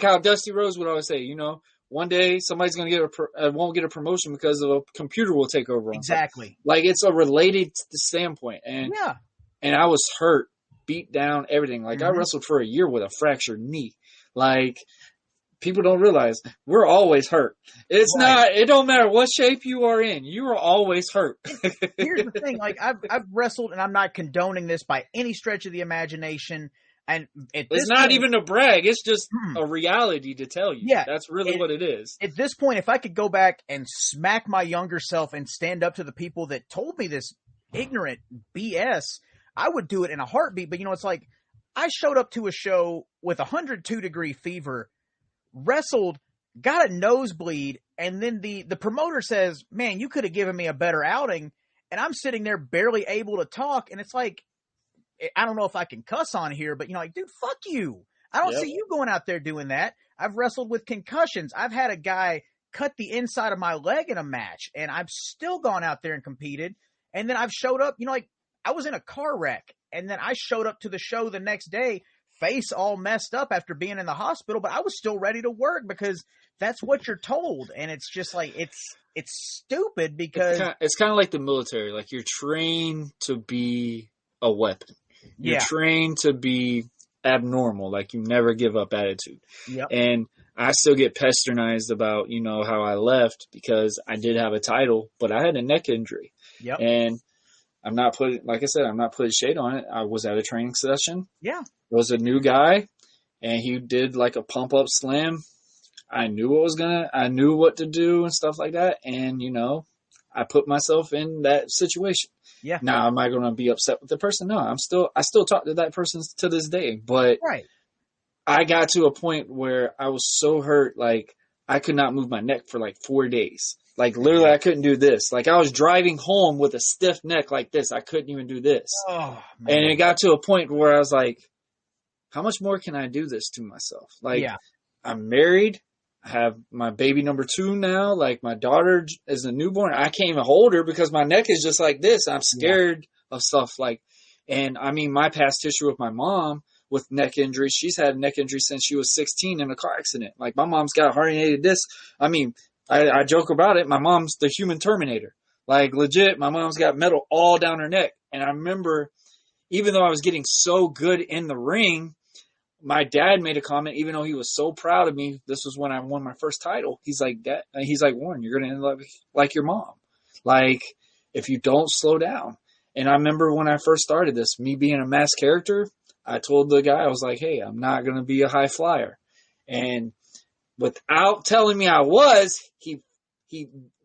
how Dusty Rhodes would always say, you know, one day somebody's going to won't get a promotion because of a computer will take over. Exactly. Like it's a related standpoint. And I was hurt, beat down, everything. Like I wrestled for a year with a fractured knee. Like people don't realize we're always hurt. It's not, it don't matter what shape you are in. You are always hurt. Here's the thing. Like I've wrestled, and I'm not condoning this by any stretch of the imagination. And it's not even a brag. It's just a reality to tell you. Yeah. That's really what it is. At this point, if I could go back and smack my younger self and stand up to the people that told me this ignorant BS, I would do it in a heartbeat. But, you know, it's like I showed up to a show with 102-degree fever, wrestled, got a nosebleed, and then the promoter says, man, you could have given me a better outing. And I'm sitting there barely able to talk. And it's like, I don't know if I can cuss on here, but, you know, like, dude, fuck you. I don't see you going out there doing that. I've wrestled with concussions. I've had a guy cut the inside of my leg in a match, and I've still gone out there and competed. And then I've showed up, you know, like I was in a car wreck, and then I showed up to the show the next day, face all messed up after being in the hospital, but I was still ready to work because that's what you're told. And it's just like, it's stupid because it's kind of like the military. Like you're trained to be a weapon. You're trained to be abnormal, like you never give up attitude. Yep. And I still get pesternized about, you know, how I left because I did have a title, but I had a neck injury. Yep. And I'm not putting shade on it. I was at a training session. Yeah. There was a new guy, and he did like a pump up slam. I knew I knew what to do and stuff like that. And, you know, I put myself in that situation. Yeah. Now, am I going to be upset with the person? No, I still talk to that person to this day. But I got to a point where I was so hurt, like I could not move my neck for like 4 days. Like literally, I couldn't do this. Like I was driving home with a stiff neck like this. I couldn't even do this. Oh, man. And it got to a point where I was like, how much more can I do this to myself? Like I'm married. I have my baby number 2 now. Like my daughter is a newborn. I can't even hold her because my neck is just like this. I'm scared of stuff like, and I mean, my past history with my mom with neck injuries, she's had a neck injury since she was 16 in a car accident. Like my mom's got a herniated disc. I mean, I joke about it. My mom's the human Terminator. Like legit, my mom's got metal all down her neck. And I remember, even though I was getting so good in the ring, my dad made a comment, even though he was so proud of me. This was when I won my first title. He's like, Warren, you're going to end up like your mom. Like, if you don't slow down. And I remember when I first started this, me being a masked character, I told the guy, I was like, hey, I'm not going to be a high flyer. And without telling me I was,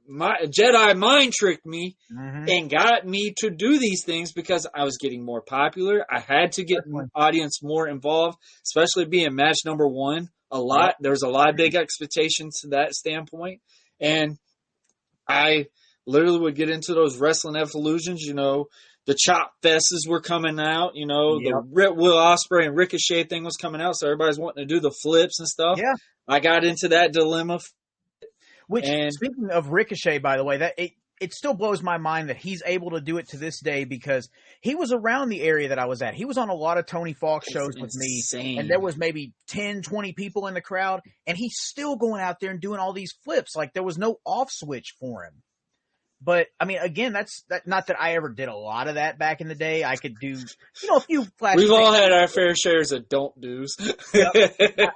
my Jedi mind tricked me and got me to do these things because I was getting more popular. I had to get audience more involved, especially being match number 1. There's a lot of big expectations to that standpoint. And I literally would get into those wrestling evolutions, you know, the chop fests were coming out, you know, Yep. the Will Ospreay and Ricochet thing was coming out, so everybody's wanting to do the flips and stuff. Yeah. I got into that dilemma. Which, And speaking of Ricochet, by the way, that it still blows my mind that he's able to do it to this day, because he was around the area that I was at. He was on a lot of Tony Falk shows with me, and there was maybe 10, 20 people in the crowd, and he's still going out there and doing all these flips. Like, there was no off switch for him. But, I mean, again, that's not that I ever did a lot of that back in the day. I could do, you know, a few flash. We've all had our fair shares of don't do's. Yep.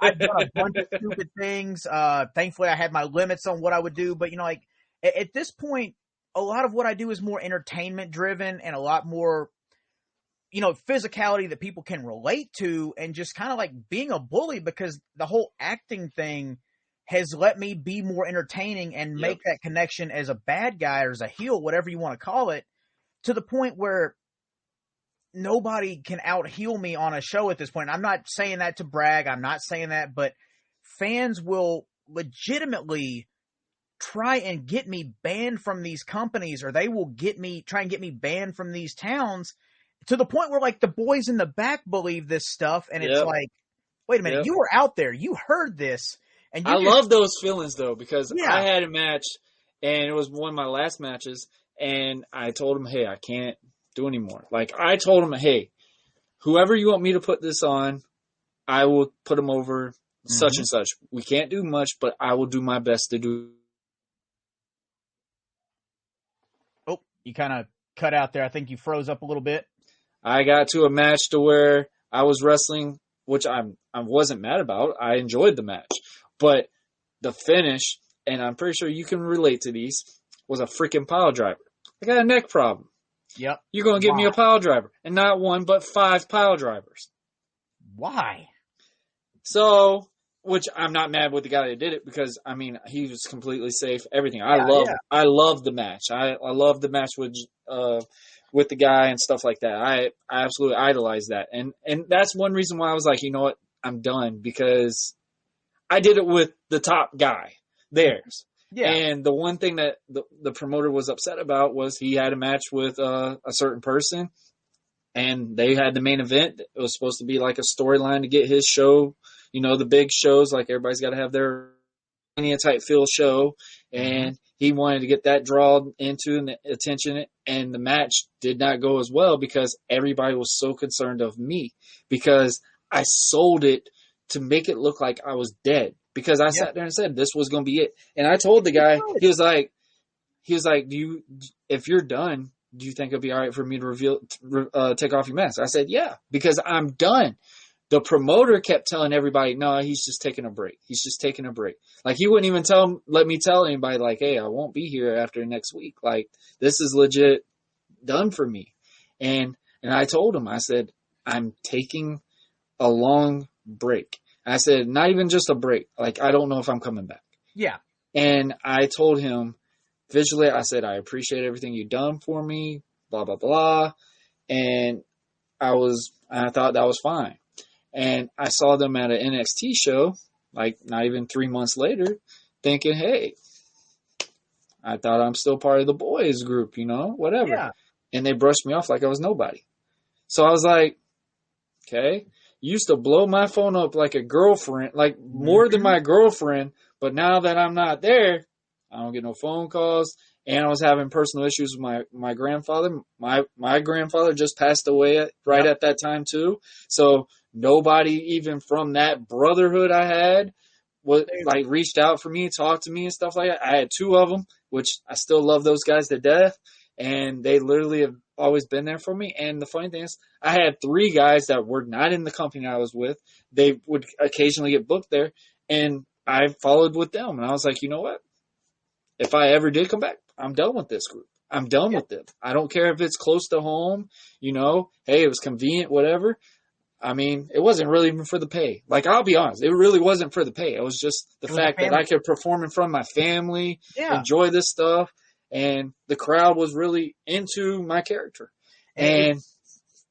I've done a bunch of stupid things. Thankfully, I had my limits on what I would do. But, you know, like, at this point, a lot of what I do is more entertainment driven and a lot more, you know, physicality that people can relate to, and just kind of like being a bully, because the whole acting thing has let me be more entertaining and make that connection as a bad guy or as a heel, whatever you want to call it, to the point where nobody can out heel me on a show at this point. I'm not saying that to brag. I'm not saying that, but fans will legitimately try and get me banned from these companies, or they will try and get me banned from these towns, to the point where, like, the boys in the back believe this stuff. And it's like, wait a minute, you were out there, you heard this. And I love those feelings, though, because I had a match, and it was one of my last matches, and I told him, hey, I can't do anymore. Like, I told him, hey, whoever you want me to put this on, I will put him over such and such. We can't do much, but I will do my best to do. Oh, you kind of cut out there. I think you froze up a little bit. I got to a match to where I was wrestling, which I wasn't mad about. I enjoyed the match. But the finish, and I'm pretty sure you can relate to these, was a freaking pile driver. I got a neck problem. Yep. You're going to give me a pile driver. And not one, but 5 pile drivers. Why? So, which I'm not mad with the guy that did it, because, I mean, he was completely safe. Everything. I love the match. I love the match with the guy and stuff like that. I absolutely idolize that. And that's one reason why I was like, you know what? I'm done, because I did it with the top guy, theirs. Yeah. And the one thing that the promoter was upset about was he had a match with a certain person, and they had the main event. It was supposed to be like a storyline to get his show, you know, the big shows, like everybody's got to have their type feel show. And he wanted to get that drawn into and the attention, and the match did not go as well because everybody was so concerned of me, because I sold it to make it look like I was dead, because I sat there and said this was going to be it. And I told the guy, he was like, if you're done, do you think it'll be all right for me to take off your mask? I said, yeah, because I'm done. The promoter kept telling everybody, no, he's just taking a break. He's just taking a break. Like, he wouldn't even let me tell anybody, like, hey, I won't be here after next week. Like, this is legit done for me. And I told him, I said, I'm taking a long break. I said, not even just a break. Like, I don't know if I'm coming back. Yeah. And I told him visually, I said, I appreciate everything you've done for me, blah, blah, blah. And I thought that was fine. And I saw them at an NXT show, like not even 3 months later, thinking, hey, I thought I'm still part of the boys group, you know, whatever. Yeah. And they brushed me off like I was nobody. So I was like, okay. Used to blow my phone up like a girlfriend, like more than my girlfriend. But now that I'm not there, I don't get no phone calls. And I was having personal issues with my grandfather. My grandfather just passed away at that time too. So nobody even from that brotherhood I had reached out for me, talked to me and stuff like that. I had 2 of them, which I still love those guys to death. And they literally have always been there for me. And the funny thing is, I had 3 guys that were not in the company I was with. They would occasionally get booked there. And I followed with them. And I was like, you know what? If I ever did come back, I'm done with this group. I'm done with them. I don't care if it's close to home. You know, hey, it was convenient, whatever. I mean, it wasn't really even for the pay. Like, I'll be honest, it really wasn't for the pay. It was just the fact that I could perform in front of my family, enjoy this stuff. And the crowd was really into my character. And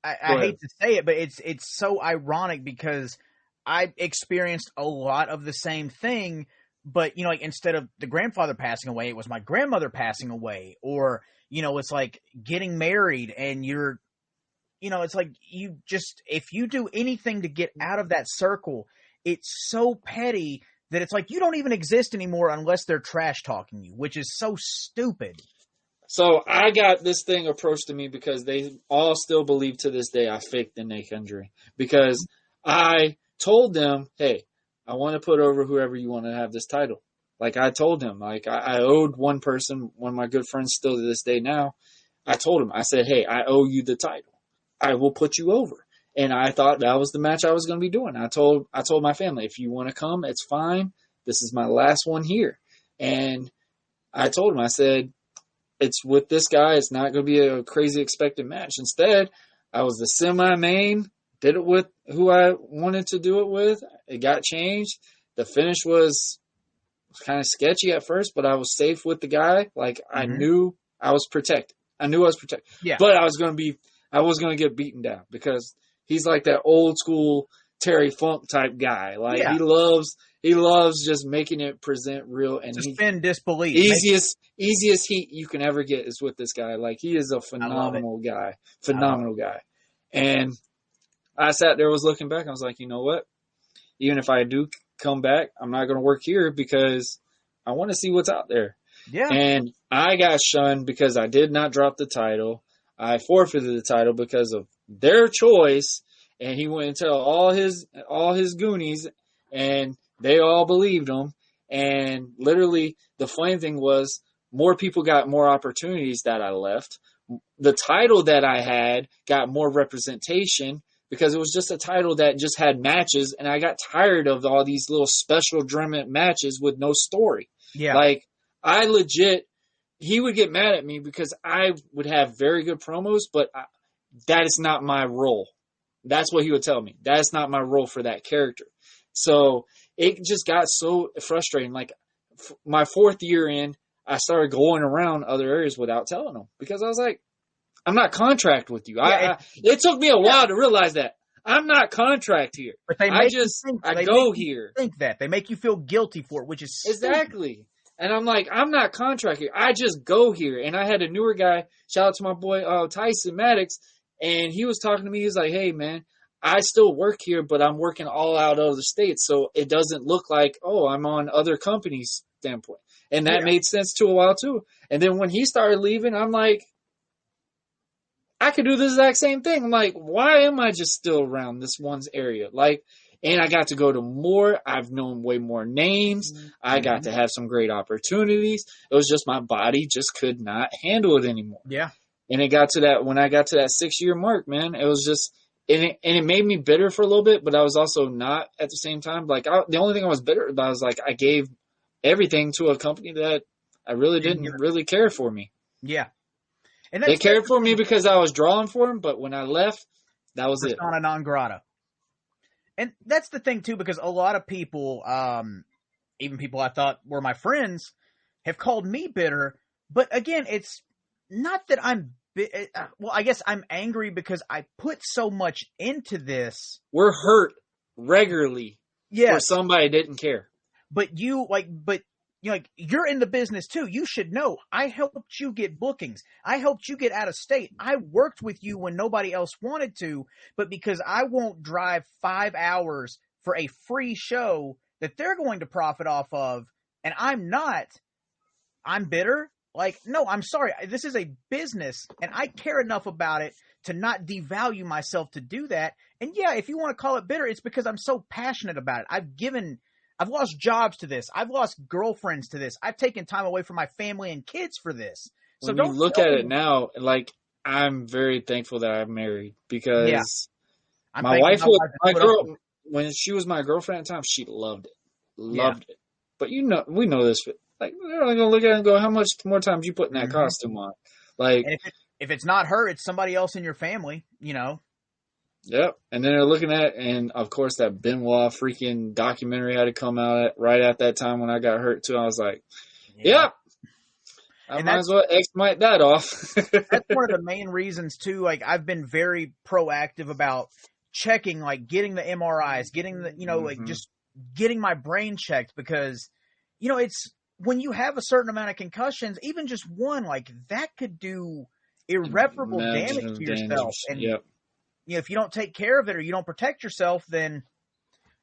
I hate to say it, but it's so ironic, because I experienced a lot of the same thing, but like instead of the grandfather passing away, it was my grandmother passing away, or it's like getting married, and you're it's like if you do anything to get out of that circle, it's so petty that it's like you don't even exist anymore unless they're trash talking you, which is so stupid. So I got this thing approached to me because they all still believe to this day I faked the neck injury, because I told them, hey, I want to put over whoever you want to have this title. Like I told him, like I owed one person, one of my good friends still to this day now. I told him, I said, hey, I owe you the title. I will put you over. And I thought that was the match I was going to be doing. I told my family, if you want to come, it's fine. This is my last one here. And I told him, I said, it's with this guy. It's not going to be a crazy expected match. Instead, I was the semi-main, did it with who I wanted to do it with. It got changed. The finish was kind of sketchy at first, but I was safe with the guy. Like I knew I was protected. Yeah. But I was going to get beaten down because he's like that old school Terry Funk type guy. Like he loves just making it present real and suspend disbelief. Easiest heat you can ever get is with this guy. Like he is a phenomenal guy. And I sat there, was looking back. I was like, you know what? Even if I do come back, I'm not going to work here because I want to see what's out there. Yeah. And I got shunned because I did not drop the title. I forfeited the title because of their choice. And he went and tell all his goonies, and they all believed him. And literally, the funny thing was, more people got more opportunities that I left. The title that I had got more representation because it was just a title that just had matches, and I got tired of all these little special Dreamment matches with no story. Yeah. Like, he would get mad at me because I would have very good promos, but that is not my role. That's what he would tell me. That's not my role for that character. So it just got so frustrating. Like my 4th year in, I started going around other areas without telling them because I was like, I'm not contract with you. It took me a while to realize that I'm not contract here. But they make I go here. Think that they make you feel guilty for it, which is stupid. Exactly. And I'm like, I'm not contract here. I just go here. And I had a newer guy, shout out to my boy Tyson Maddox, and he was talking to me. He was like, hey, man, I still work here, but I'm working all out of the states. So it doesn't look like, I'm on other companies' standpoint. And that made sense to a while, too. And then when he started leaving, I'm like, I could do the exact same thing. I'm like, why am I just still around this one's area? Like, and I got to go to more. I've known way more names. I got to have some great opportunities. It was just my body just could not handle it anymore. Yeah. And it got to that, when I got to that 6-year mark, man, it was just, and it made me bitter for a little bit, but I was also not at the same time. Like, the only thing I was bitter about was like, I gave everything to a company that I really didn't really care for me. Yeah. And they cared for me because I was drawing for them, but when I left, that was it. Persona non grata. And that's the thing, too, because a lot of people, even people I thought were my friends, have called me bitter. But again, it's not that I'm well, I guess I'm angry because I put so much into this. We're hurt regularly for somebody didn't care. But you're in the business too. You should know. I helped you get bookings. I helped you get out of state. I worked with you when nobody else wanted to, but because I won't drive 5 hours for a free show that they're going to profit off of, and I'm bitter. Like, no, I'm sorry. This is a business, and I care enough about it to not devalue myself to do that. And yeah, if you want to call it bitter, it's because I'm so passionate about it. I've lost jobs to this. I've lost girlfriends to this. I've taken time away from my family and kids for this. So when you look at it now, like, I'm very thankful that I'm married because my wife when she was my girlfriend at the time, she loved it. But we know this. Like, they're only going to look at it and go, how much more time you put in that costume on? Like, and if it's not her, it's somebody else in your family, Yep. And then they're looking at, and of course that Benoit freaking documentary had to come out right at that time when I got hurt too. I was like, I might as well X-mite that off. That's one of the main reasons too. Like, I've been very proactive about checking, like getting the MRIs, getting the, just getting my brain checked because it's when you have a certain amount of concussions, even just one, like that could do irreparable damage to yourself. And yep. If you don't take care of it or you don't protect yourself, then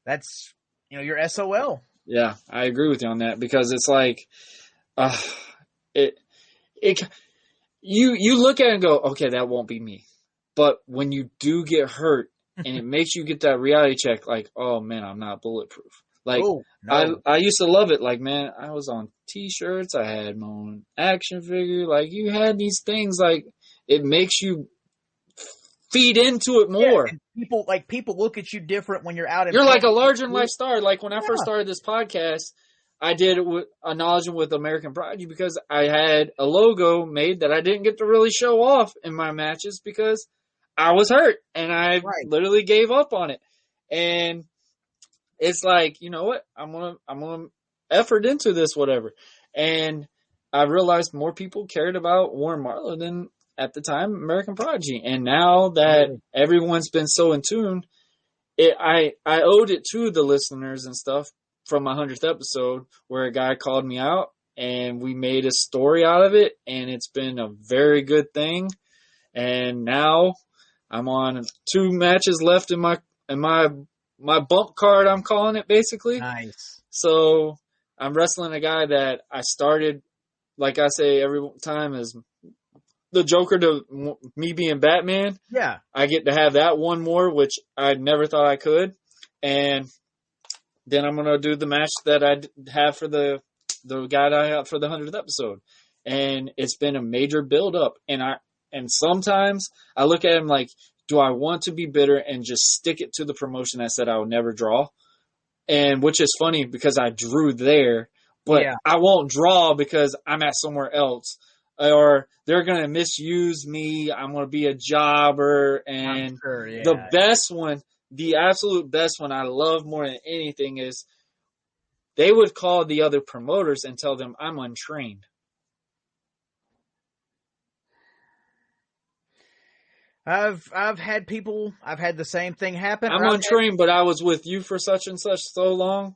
that's, your SOL. Yeah, I agree with you on that, because it's like, you look at it and go, okay, that won't be me. But when you do get hurt and it makes you get that reality check, like, oh man, I'm not bulletproof. Like, Oh, no. I used to love it. Like, man, I was on T-shirts. I had my own action figure. Like, you had these things. Like, it makes you feed into it more. Yeah, and people look at you different when you're out. You're like a larger-than-life star. Like, when I first started this podcast, I did it with Acknowledging with American Prodigy, because I had a logo made that I didn't get to really show off in my matches because I was hurt and I literally gave up on it. And it's like, you know what? I'm gonna effort into this, whatever. And I realized more people cared about Warren Marlowe than at the time American Prodigy. And now that everyone's been so in tune, I owed it to the listeners and stuff from my 100th episode, where a guy called me out and we made a story out of it, and it's been a very good thing. And now I'm on 2 matches left in my bump card, I'm calling it, basically. Nice. So I'm wrestling a guy that I started, like I say every time, is the Joker to me being Batman. Yeah. I get to have that one more, which I never thought I could. And then I'm going to do the match that I have for the guy that I have for the 100th episode. And it's been a major build up. And sometimes I look at him like, do I want to be bitter and just stick it to the promotion that said I would never draw? And which is funny because I drew there, but I won't draw because I'm at somewhere else, or they're going to misuse me. I'm going to be a jobber. And the best one, the absolute best one I love more than anything is they would call the other promoters and tell them I'm untrained. I've had the same thing happen. I'm untrained, but I was with you for such and such so long.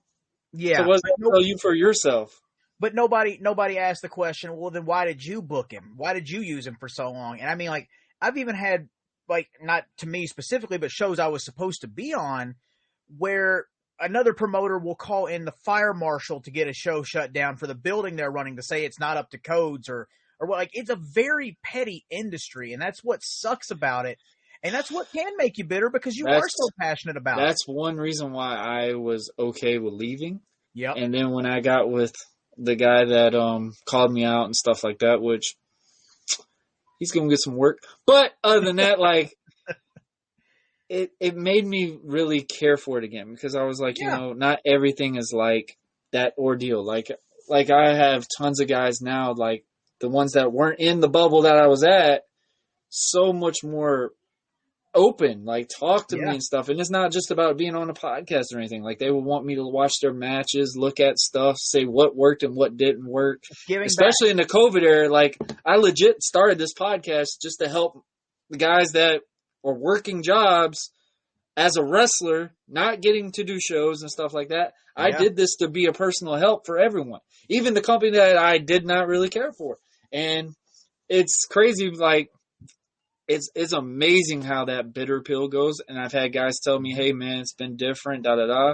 Yeah. So what's that tell you for yourself? But nobody asked the question, well, then why did you book him? Why did you use him for so long? And I mean, like, I've even had, like, not to me specifically, but shows I was supposed to be on where another promoter will call in the fire marshal to get a show shut down for the building they're running to say it's not up to codes or what. Like, it's a very petty industry, and that's what sucks about it. And that's what can make you bitter because you are so passionate about it. That's one reason why I was okay with leaving. Yep. And then when I got with the guy that called me out and stuff like that, which he's going to get some work. But other than that, like, it made me really care for it again because I was like, you know, not everything is like that ordeal. Like I have tons of guys now, like the ones that weren't in the bubble that I was at, so much more open, like talk to me and stuff. And it's not just about being on a podcast or anything. Like they would want me to watch their matches, look at stuff, say what worked and what didn't work. Especially in the COVID era. Like I legit started this podcast just to help the guys that are working jobs as a wrestler, not getting to do shows and stuff like that. I did this to be a personal help for everyone, even the company that I did not really care for. And it's crazy, like, it's amazing how that bitter pill goes. And I've had guys tell me, hey, man, it's been different, da-da-da.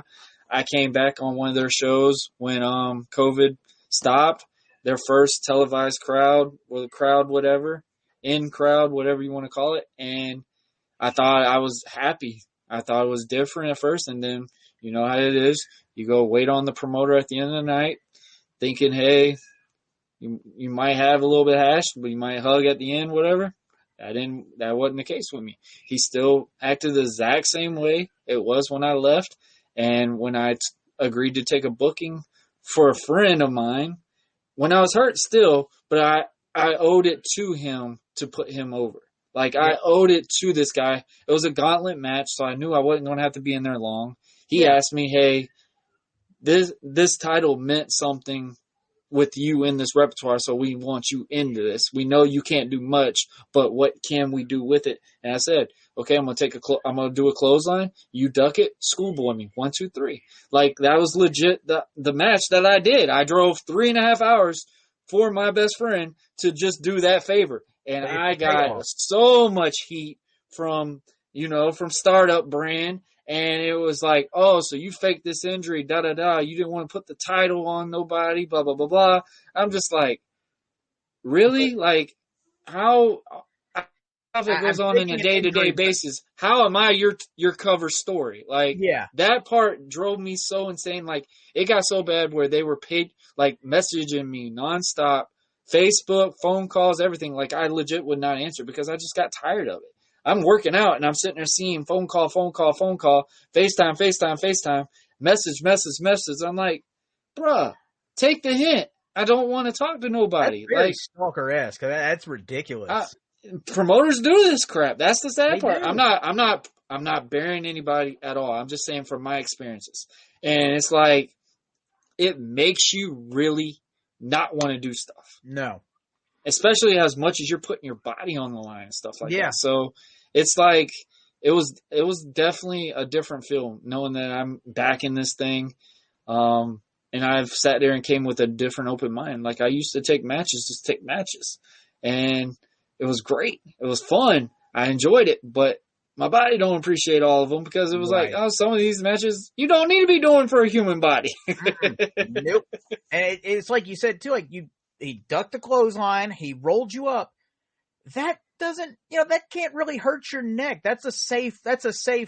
I came back on one of their shows when COVID stopped. Their first televised crowd, or the crowd, whatever, in-crowd, whatever you want to call it. And I thought I was happy. I thought it was different at first. And then, you know how it is. You go wait on the promoter at the end of the night thinking, hey, you might have a little bit of hash, but you might hug at the end, whatever. That wasn't the case with me. He still acted the exact same way it was when I left. And when I agreed to take a booking for a friend of mine, when I was hurt still, but I owed it to him to put him over. Like I owed it to this guy. It was a gauntlet match, so I knew I wasn't going to have to be in there long. He asked me, hey, this title meant something with you in this repertoire, so we want you into this. We know you can't do much, but what can we do with it? And I said, okay, I'm gonna do a clothesline. You duck it, schoolboy me. 1, 2, 3. Like, that was legit the match that I did. I drove 3.5 hours for my best friend to just do that favor, and I got so much heat from Startup Brand. And it was like, oh, so you faked this injury, da-da-da. You didn't want to put the title on nobody, blah, blah, blah, blah. I'm just like, really? Like, how if it goes on in a day-to-day basis, how am I your cover story? Like, that part drove me so insane. Like, it got so bad where they were messaging me nonstop, Facebook, phone calls, everything. Like, I legit would not answer because I just got tired of it. I'm working out and I'm sitting there seeing phone call, FaceTime, message. I'm like, bruh, take the hint. I don't want to talk to nobody. That's very stalker-esque. That's ridiculous. Promoters do this crap. That's the sad part. I'm not burying anybody at all. I'm just saying from my experiences. And it's like, it makes you really not want to do stuff. No. Especially as much as you're putting your body on the line and stuff like that. So it's like, it was definitely a different feel knowing that I'm back in this thing. And I've sat there and came with a different open mind. Like, I used to take matches, just take matches. And it was great. It was fun. I enjoyed it, but my body don't appreciate all of them because it was like, oh, some of these matches you don't need to be doing for a human body. Nope. And it's like you said too, like he ducked the clothesline, he rolled you up. That doesn't, that can't really hurt your neck. That's a safe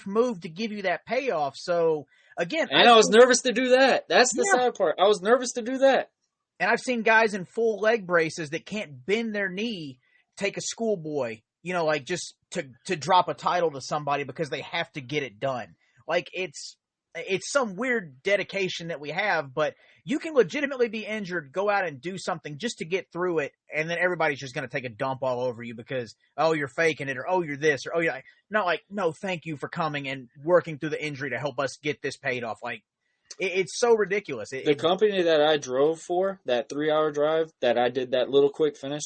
move to give you that payoff. So again, and I was nervous to do that. That's the sad part. I was nervous to do that. And I've seen guys in full leg braces that can't bend their knee take a schoolboy, like just to drop a title to somebody because they have to get it done. Like, it's some weird dedication that we have, but you can legitimately be injured, go out and do something just to get through it, and then everybody's just going to take a dump all over you because, oh, you're faking it, or oh, you're this, or oh, you're no, thank you for coming and working through the injury to help us get this paid off. Like, it's so ridiculous. The company that I drove for, that 3-hour drive that I did that little quick finish,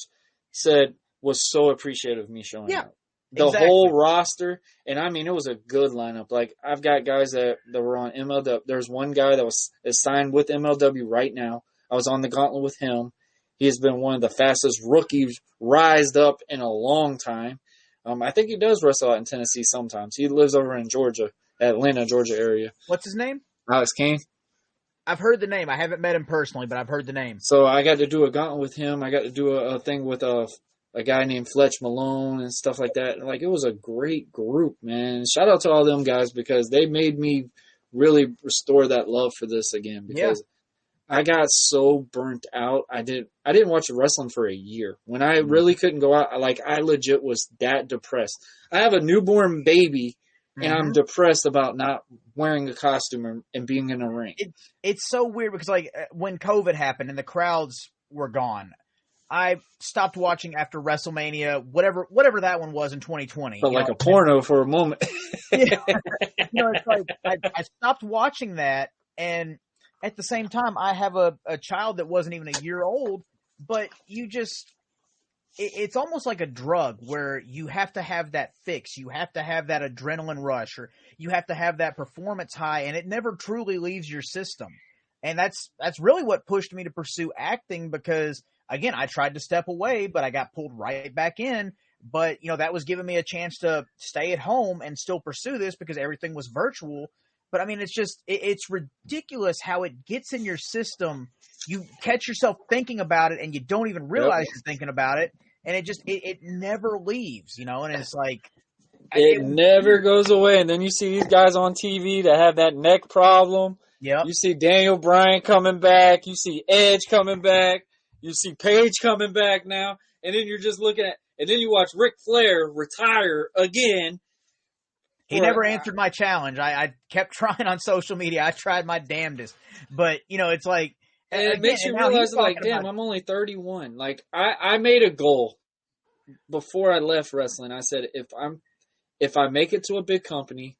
was so appreciative of me showing up. The whole roster, and I mean, it was a good lineup. Like, I've got guys that were on MLW. There's one guy that is signed with MLW right now. I was on the gauntlet with him. He has been one of the fastest rookies rised up in a long time. I think he does wrestle out in Tennessee sometimes. He lives over in Georgia, Atlanta, Georgia area. What's his name? Alex Kane. I've heard the name. I haven't met him personally, but I've heard the name. So I got to do a gauntlet with him. I got to do a thing with a guy named Fletch Malone and stuff like that. Like, it was a great group, man. Shout out to all them guys because they made me really restore that love for this again because I got so burnt out. I didn't watch wrestling for a year. When I really couldn't go out, I legit was that depressed. I have a newborn baby and I'm depressed about not wearing a costume and being in a ring. It's so weird because, like, when COVID happened and the crowds were gone, I stopped watching after WrestleMania, whatever that one was in 2020. But like a porno for a moment. It's like I stopped watching that, and at the same time, I have a child that wasn't even a year old. But it's almost like a drug where you have to have that fix, you have to have that adrenaline rush, or you have to have that performance high, and it never truly leaves your system. And that's really what pushed me to pursue acting because, again, I tried to step away, but I got pulled right back in. But, that was giving me a chance to stay at home and still pursue this because everything was virtual. But, I mean, it's ridiculous how it gets in your system. You catch yourself thinking about it and you don't even realize you're thinking about it. And it never leaves, and it's like. It never goes away. And then you see these guys on TV that have that neck problem. Yep. You see Daniel Bryan coming back. You see Edge coming back. You see Paige coming back now. And then you're just looking at, and then you watch Ric Flair retire again. He never answered my challenge. I kept trying on social media. I tried my damnedest. But, it's like. And it makes you realize, like, damn, I'm only 31. Like, I made a goal before I left wrestling. I said, if I make it to a big company,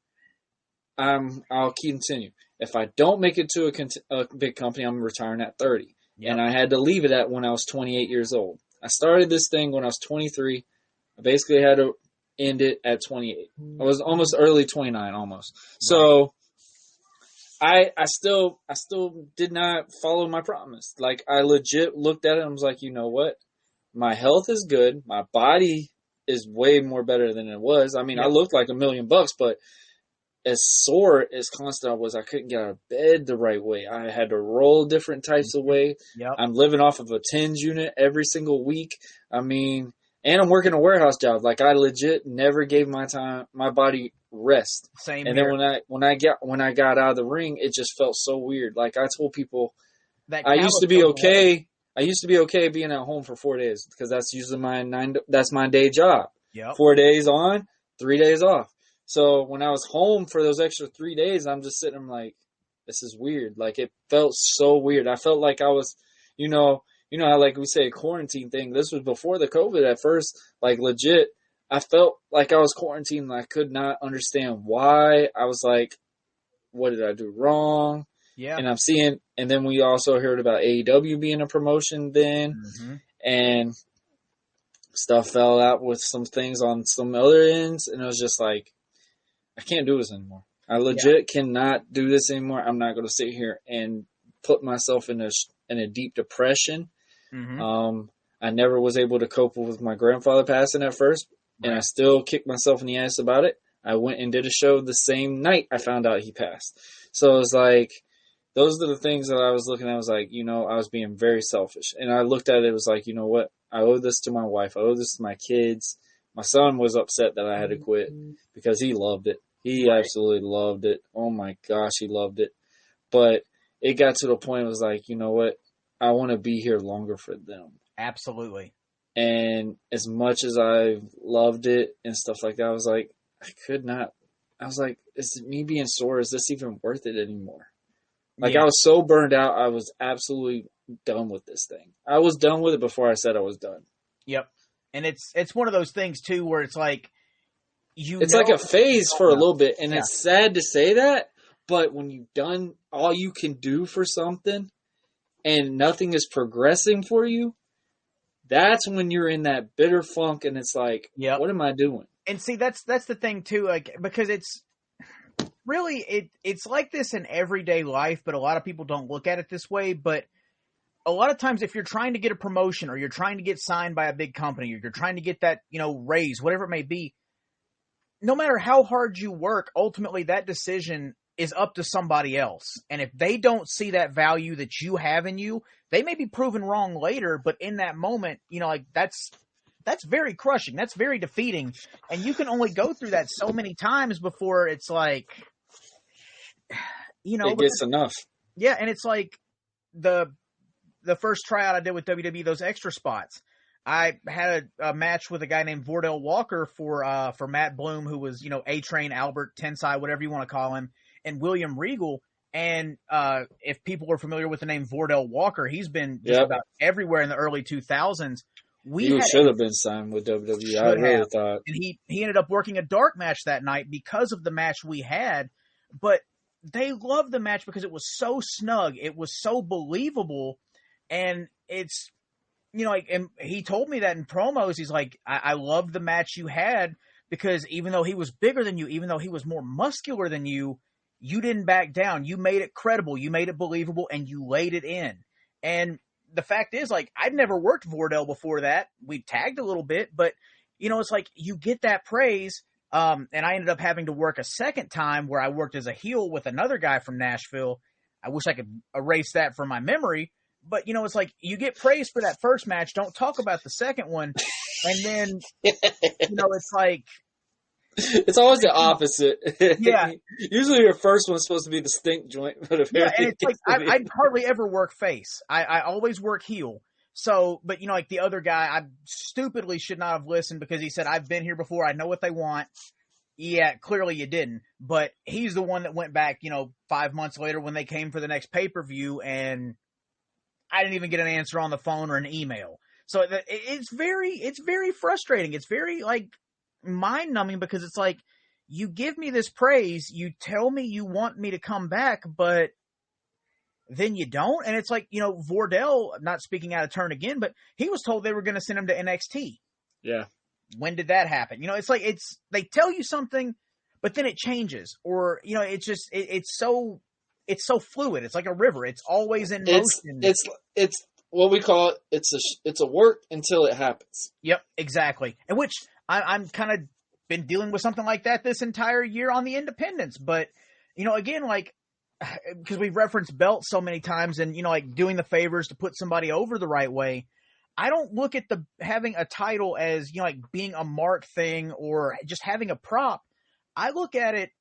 I'll continue. If I don't make it to a big company, I'm retiring at 30. Yep. And I had to leave it at when I was 28 years old. I started this thing when I was 23. I basically had to end it at 28. I was almost early 29 almost. So I still did not follow my promise. Like, I legit looked at it and was like, you know what? My health is good. My body is way more better than it was. I mean, I looked like $1,000,000, but as sore as constant I was, I couldn't get out of bed the right way. I had to roll different types of way. Yep. I'm living off of a TENS unit every single week. I mean, and I'm working a warehouse job. Like, I legit never gave my body rest. Same and here. then when I got out of the ring, it just felt so weird. Like, I told people, That I used to be callus goes away. okay. I used to be okay being at home for 4 days because that's usually that's my day job. Yep. 4 days on, 3 days off. So when I was home for those extra 3 days, I'm just sitting, I'm like, this is weird. Like, it felt so weird. I felt like I was, you know how, like, we say a quarantine thing. This was before the COVID at first. Like, legit, I felt like I was quarantined and I could not understand why. I was like, what did I do wrong? Yeah. And I'm seeing, and then we also heard about AEW being a promotion then, and stuff fell out with some things on some other ends, and it was just like, I can't do this anymore. I legit cannot do this anymore. I'm not going to sit here and put myself in a deep depression. I never was able to cope with my grandfather passing at first, and I still kicked myself in the ass about it. I went and did a show the same night I found out he passed. So it was like, those are the things that I was looking at. I was like, I was being very selfish. And I looked at it, it was like, you know what? I owe this to my wife. I owe this to my kids. My son was upset that I had to quit because he loved it. He absolutely loved it. Oh my gosh, he loved it. But it got to the point, it was like, you know what? I want to be here longer for them. Absolutely. And as much as I loved it and stuff like that, I was like, I could not. I was like, is me being sore, is this even worth it anymore? Like, I was so burned out, I was absolutely done with this thing. I was done with it before I said I was done. Yep. And it's one of those things, too, where it's like, it's like a phase for a little bit, and it's sad to say that, but when you've done all you can do for something and nothing is progressing for you, that's when you're in that bitter funk, and it's like, what am I doing? And see, that's the thing, too, like, because it's really, it's like this in everyday life, but a lot of people don't look at it this way. But a lot of times, if you're trying to get a promotion or you're trying to get signed by a big company or you're trying to get that, raise, whatever it may be, no matter how hard you work, ultimately that decision is up to somebody else. And if they don't see that value that you have in you, they may be proven wrong later, but in that moment, like that's very crushing. That's very defeating. And you can only go through that so many times before it's like, it gets enough. Yeah. And it's like the first tryout I did with WWE, those extra spots, I had a match with a guy named Vordell Walker for Matt Bloom, who was, A-Train, Albert, Tensai, whatever you want to call him, and William Regal. And if people are familiar with the name Vordell Walker, he's been just about everywhere in the early 2000s. He should have been signed with WWE. I really thought. And he ended up working a dark match that night because of the match we had. But they loved the match because it was so snug. It was so believable. And it's, and he told me that in promos. He's like, I loved the match you had because even though he was bigger than you, even though he was more muscular than you, you didn't back down. You made it credible. You made it believable, and you laid it in. And the fact is, like, I'd never worked Vordell before that. We tagged a little bit, but, it's like you get that praise. And I ended up having to work a second time where I worked as a heel with another guy from Nashville. I wish I could erase that from my memory. But, it's like you get praise for that first match. Don't talk about the second one. And then, it's like. It's always the opposite. Yeah. Usually your first one's supposed to be the stink joint. But and it's like I hardly ever work face. I always work heel. So, but, like the other guy, I stupidly should not have listened because he said, I've been here before. I know what they want. Yeah, clearly you didn't. But he's the one that went back, 5 months later when they came for the next pay-per-view, and I didn't even get an answer on the phone or an email. So it's very frustrating. It's very, like, mind-numbing because it's like, you give me this praise, you tell me you want me to come back, but then you don't. And it's like, Vordell, not speaking out of turn again, but he was told they were going to send him to NXT. Yeah. When did that happen? It's like, they tell you something, but then it changes, or, it's just, it's so fluid. It's like a river. It's always in motion. It's what we call it. It's a work until it happens. Yep, exactly. And which I'm kind of been dealing with something like that this entire year on the independents. But, again, like, because we've referenced belts so many times and, like doing the favors to put somebody over the right way. I don't look at having a title as, like being a mark thing or just having a prop. I look at it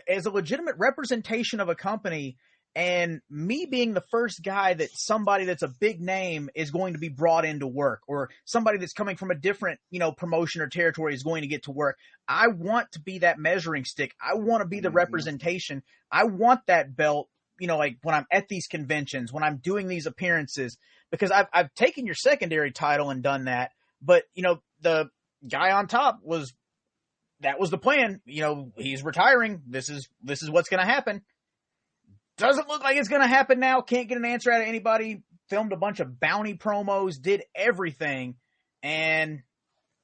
as a legitimate representation of a company, and me being the first guy that somebody that's a big name is going to be brought into work, or somebody that's coming from a different, promotion or territory is going to get to work. I want to be that measuring stick. I want to be the representation. I want that belt, like when I'm at these conventions, when I'm doing these appearances, because I've taken your secondary title and done that. But, the guy on top that was the plan. He's retiring. This is what's going to happen. Doesn't look like it's going to happen now. Can't get an answer out of anybody. Filmed a bunch of bounty promos, did everything. And,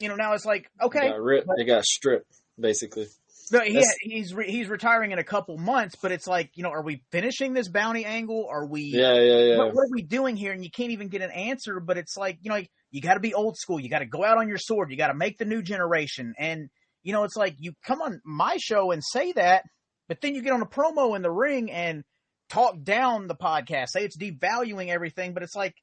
now it's like, okay. They got stripped, basically. No, he's retiring in a couple months, but it's like, are we finishing this bounty angle? Are we? Yeah. What are we doing here? And you can't even get an answer, but it's like, you got to be old school. You got to go out on your sword. You got to make the new generation. And, it's like you come on my show and say that, but then you get on a promo in the ring and talk down the podcast, say it's devaluing everything, but it's like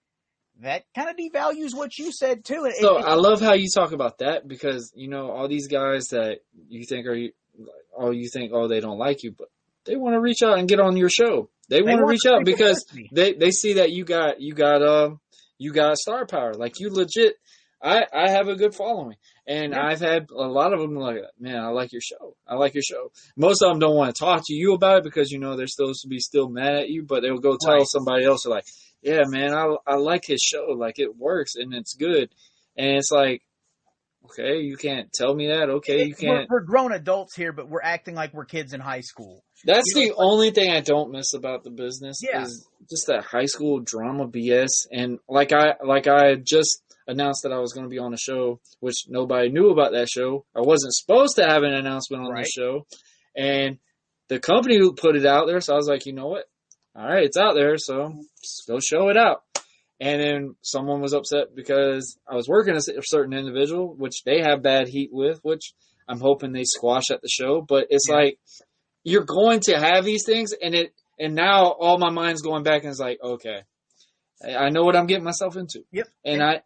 that kind of devalues what you said too. I love how you talk about that, because all these guys that you think they don't like you, but they want to reach out and get on your show. They want to reach out because they see that you got star power. Like, you legit. I have a good following, and I've had a lot of them like, man, I like your show. Most of them don't want to talk to you about it because, they're supposed to be still mad at you, but they'll go tell somebody else. They're like, yeah, man, I like his show. Like, it works and it's good. And it's like, okay, you can't tell me that. Okay, you can't. We're grown adults here, but we're acting like we're kids in high school. That's the only thing I don't miss about the business is just that high school drama BS. And like I just announced that I was going to be on a show, which nobody knew about that show. I wasn't supposed to have an announcement on the show. And the company who put it out there, so I was like, you know what? All right, it's out there, so just go show it out. And then someone was upset because I was working as a certain individual, which they have bad heat with, which I'm hoping they squash at the show. But it's like, you're going to have these things, and now all my mind's going back and it's like, okay, I know what I'm getting myself into. Yep. And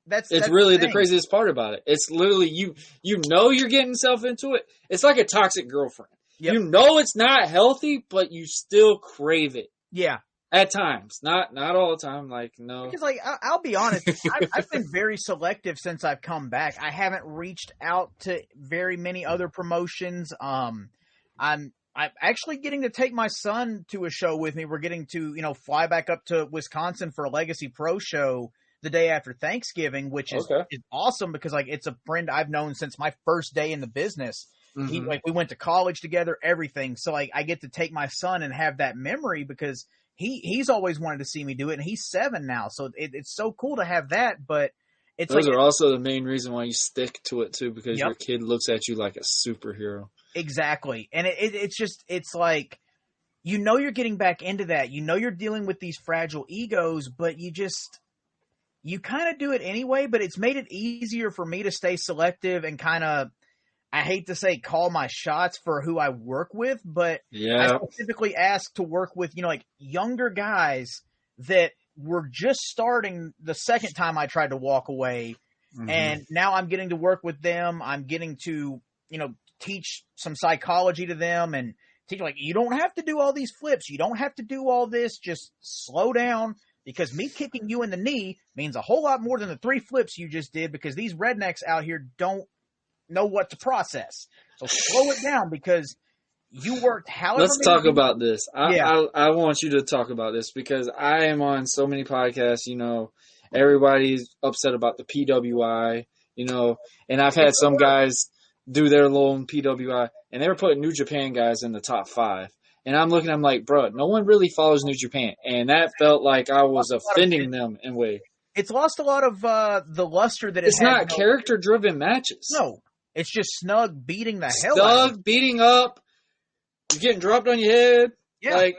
that's really the craziest part about it. It's literally you you're getting yourself into it. It's like a toxic girlfriend. Yep. It's not healthy, but you still crave it. Yeah. At times. Not all the time. Like, no. Because, like, I'll be honest, I've been very selective since I've come back. I haven't reached out to very many other promotions. I'm actually getting to take my son to a show with me. We're getting to, fly back up to Wisconsin for a Legacy Pro show the day after Thanksgiving, which is awesome because, like, it's a friend I've known since my first day in the business. Mm-hmm. We went to college together, everything. So, like, I get to take my son and have that memory because he's always wanted to see me do it, and he's 7 now. So it's so cool to have that, but those are also the main reason why you stick to it too, because your kid looks at you like a superhero. Exactly. And it's like, you're getting back into that. You're dealing with these fragile egos, but you kind of do it anyway, but it's made it easier for me to stay selective and kind of, I hate to say call my shots for who I work with, but I specifically ask to work with, like younger guys that were just starting the second time I tried to walk away. Mm-hmm. And now I'm getting to work with them. I'm getting to, teach some psychology to them and teach, like, you don't have to do all these flips. You don't have to do all this. Just slow down, because me kicking you in the knee means a whole lot more than the 3 flips you just did, because these rednecks out here don't know what to process. So slow it down, because you worked however. Let's talk about this. I want you to talk about this because I am on so many podcasts, everybody's upset about the PWI, and I've had some guys do their little PWI, and they were putting New Japan guys in the top 5. And I'm looking, I'm like, bro, no one really follows New Japan. And that felt like I was offending them in a way. It's lost a lot of the luster that it's not character-driven matches. No. It's just Snug beating the hell out of Snug beating up. You're getting dropped on your head. Yeah. Like,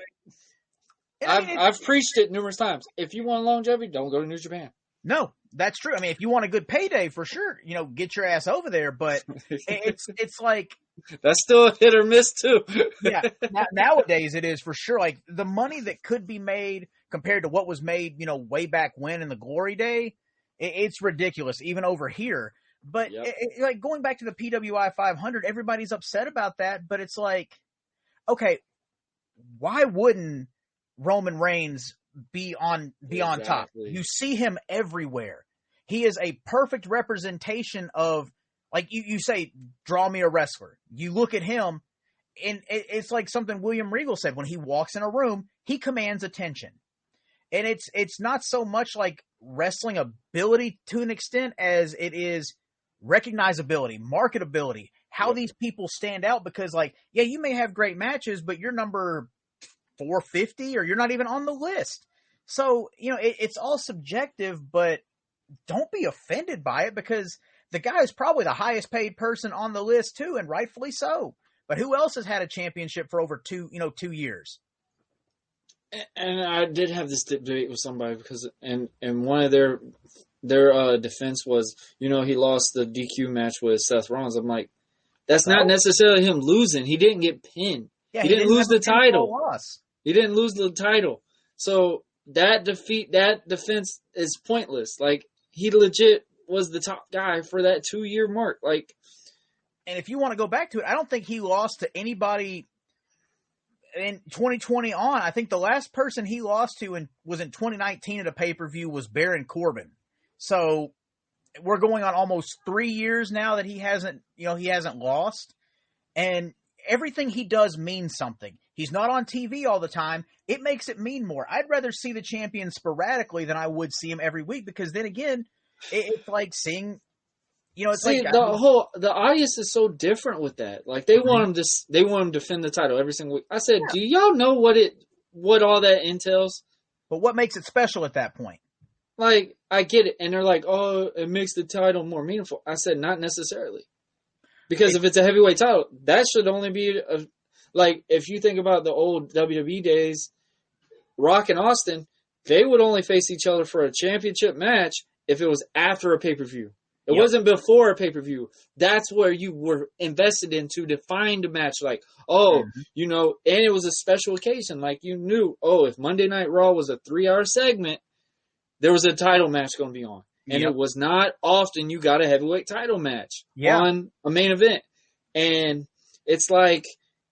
I've preached it numerous times. If you want longevity, don't go to New Japan. No, that's true. I mean, if you want a good payday, for sure, get your ass over there. But it's like that's still a hit or miss too. Yeah, nowadays it is for sure. Like the money that could be made compared to what was made, way back when in the glory day, it's ridiculous, even over here. But like going back to the PWI 500, everybody's upset about that. But it's like, okay, why wouldn't Roman Reigns be on top? You see him everywhere. He is a perfect representation of, like you say, draw me a wrestler. You look at him, and it's like something William Regal said. When he walks in a room, he commands attention. And it's not so much like wrestling ability to an extent as it is recognizability, marketability, how these people stand out. Because, like, yeah, you may have great matches, but you're number 450 or you're not even on the list. So, it's all subjective, but don't be offended by it because the guy is probably the highest paid person on the list too, and rightfully so. But who else has had a championship for over 2 years? And I did have this debate with somebody because, and one of their defense was, he lost the DQ match with Seth Rollins. I'm like, that's not necessarily him losing. He didn't get pinned. Yeah, he didn't lose the title. He didn't lose the title. So that defense is pointless. Like, he legit was the top guy for that 2-year mark. Like, and if you want to go back to it, I don't think he lost to anybody in 2020 on. I think the last person he lost to was in 2019 at a pay-per-view was Baron Corbin. So we're going on almost 3 years now that he hasn't lost. And everything he does means something. He's not on TV all the time. It makes it mean more. I'd rather see the champion sporadically than I would see him every week, because then again, it's like seeing, it's the audience is so different with that. Like they want him to defend the title every single week. I said, do y'all know what all that entails? But what makes it special at that point? Like, I get it. And they're like, oh, it makes the title more meaningful. I said, not necessarily. Because if it's a heavyweight title, that should only be like, if you think about the old WWE days, Rock and Austin, they would only face each other for a championship match if it was after a pay-per-view. It wasn't before a pay-per-view. That's where you were invested in to define the match. Like, and it was a special occasion. Like, you knew, if Monday Night Raw was a 3-hour segment, there was a title match going to be on. And it was not often you got a heavyweight title match on a main event. And it's like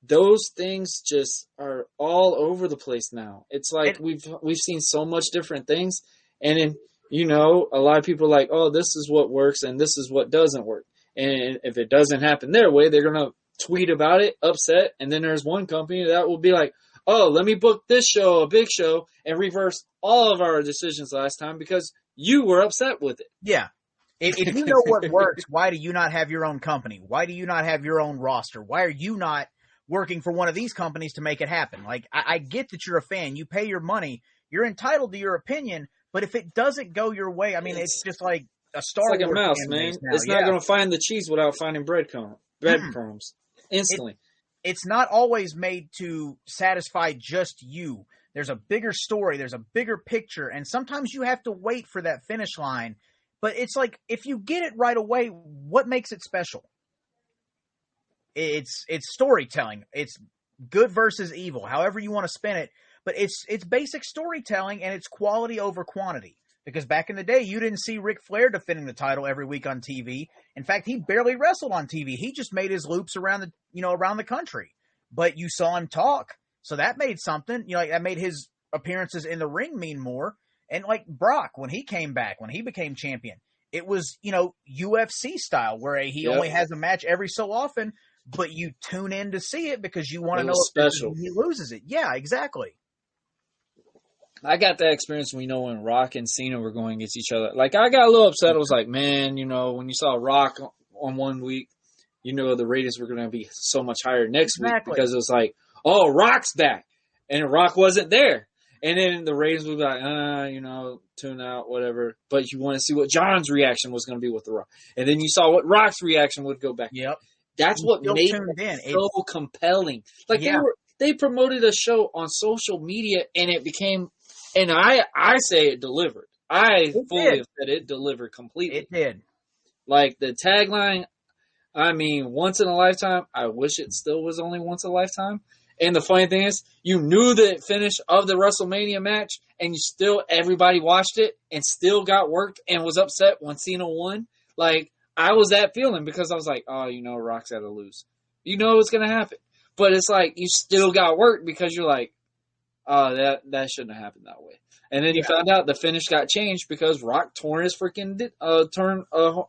those things just are all over the place now. It's like we've seen so much different things. And then, a lot of people are like, oh, this is what works and this is what doesn't work. And if it doesn't happen their way, they're going to tweet about it, upset. And then there's one company that will be like, oh, let me book this show, a big show, and reverse all of our decisions last time because you were upset with it. Yeah. If you know what works, why do you not have your own company? Why do you not have your own roster? Why are you not working for one of these companies to make it happen? Like, I get that you're a fan. You pay your money. You're entitled to your opinion. But if it doesn't go your way, I mean, it's just like a Star Wars. It's like a mouse, man. It's not going to find the cheese without finding breadcrumbs instantly. It's not always made to satisfy just you. There's a bigger story. There's a bigger picture. And sometimes you have to wait for that finish line. But it's like, if you get it right away, what makes it special? It's storytelling. It's good versus evil, however you want to spin it. But it's basic storytelling, and it's quality over quantity. Because back in the day, you didn't see Ric Flair defending the title every week on TV. In fact, he barely wrestled on TV. He just made his loops around the country. But you saw him talk, so that made something. That made his appearances in the ring mean more. And like Brock, when he came back, when he became champion, it was UFC style, where he only has a match every so often, but you tune in to see it because you want to know if he loses it. Yeah, exactly. I got that experience when Rock and Cena were going against each other. Like, I got a little upset. I was like, man, when you saw Rock on one week, the ratings were going to be so much higher next week, because it was like, oh, Rock's back. And Rock wasn't there. And then the ratings would be like, tune out, whatever. But you want to see what John's reaction was going to be with the Rock. And then you saw what Rock's reaction would go back. Yep. That's what made it so compelling. Like they promoted a show on social media, and it became, and I say it delivered. I fully have said it delivered completely. It did. Like the tagline, I mean, once in a lifetime. I wish it still was only once in a lifetime. And the funny thing is, you knew the finish of the WrestleMania match, and everybody watched it and still got worked and was upset when Cena won. Like, I was that feeling because I was like, oh, Rock's got to lose. You know it's going to happen. But it's like, you still got worked because you're like, oh, that shouldn't have happened that way. And then you found out the finish got changed because Rock torn his freaking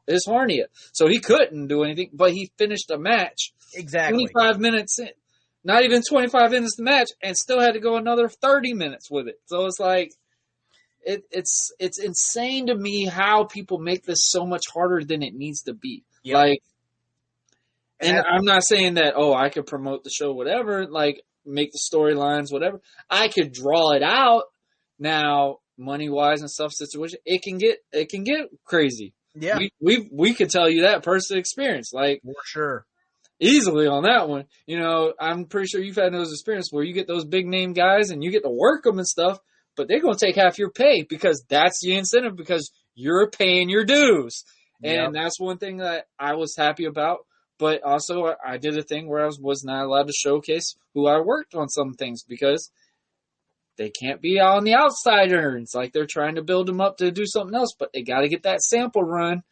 his hernia. So he couldn't do anything, but he finished a match. Exactly. 25 minutes in. Not even 25 minutes the match, and still had to go another 30 minutes with it. So it's like, it's insane to me how people make this so much harder than it needs to be. Yep. Like, and I'm not saying that, I could promote the show, whatever, like make the storylines, whatever. I could draw it out. Now, money wise and stuff situation, it can get crazy. Yeah, we could tell you that personal experience, like for sure. Easily on that one. I'm pretty sure you've had those experiences where you get those big name guys and you get to work them and stuff, but they're going to take half your pay because that's the incentive because you're paying your dues. And that's one thing that I was happy about. But also I did a thing where I was not allowed to showcase who I worked on some things because they can't be on the outsiders. Like they're trying to build them up to do something else, but they got to get that sample run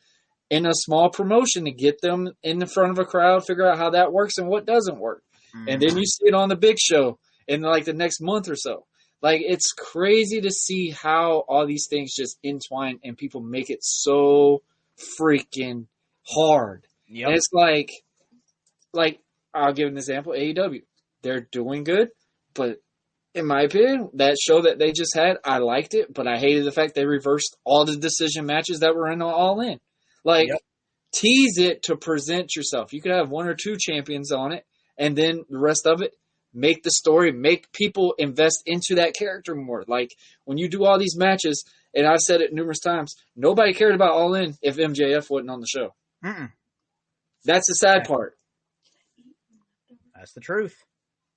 in a small promotion to get them in the front of a crowd, figure out how that works and what doesn't work. Mm-hmm. And then you see it on the big show in like the next month or so. Like it's crazy to see how all these things just entwine and people make it so freaking hard. Yep. And it's like I'll give an example, AEW. They're doing good, but in my opinion, that show that they just had, I liked it, but I hated the fact they reversed all the decision matches that were in All In. Like, tease it to present yourself. You could have one or two champions on it, and then the rest of it, make the story, make people invest into that character more. Like, when you do all these matches, and I've said it numerous times, nobody cared about All In if MJF wasn't on the show. Mm-mm. That's the sad part. That's the truth.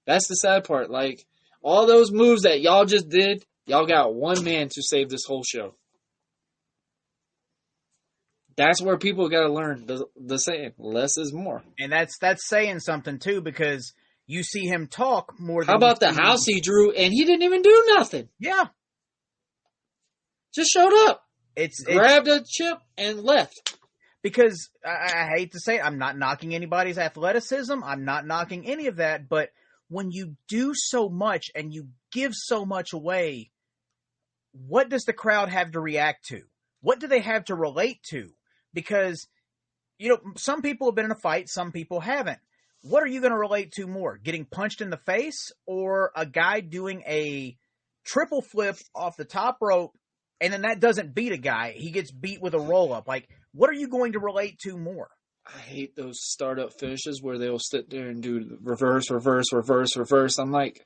That's the sad part. Like, all those moves that y'all just did, y'all got one man to save this whole show. That's where people got to learn the saying, less is more. And that's saying something, too, because you see him talk more than... How about the house he drew, and he didn't even do nothing? Yeah. Just showed up. Grabbed a chip and left. Because, I hate to say it, I'm not knocking anybody's athleticism. I'm not knocking any of that. But when you do so much and you give so much away, what does the crowd have to react to? What do they have to relate to? Because, some people have been in a fight, some people haven't. What are you going to relate to more? Getting punched in the face or a guy doing a triple flip off the top rope and then that doesn't beat a guy? He gets beat with a roll-up. Like, what are you going to relate to more? I hate those startup finishes where they'll sit there and do reverse, reverse, reverse, reverse. I'm like,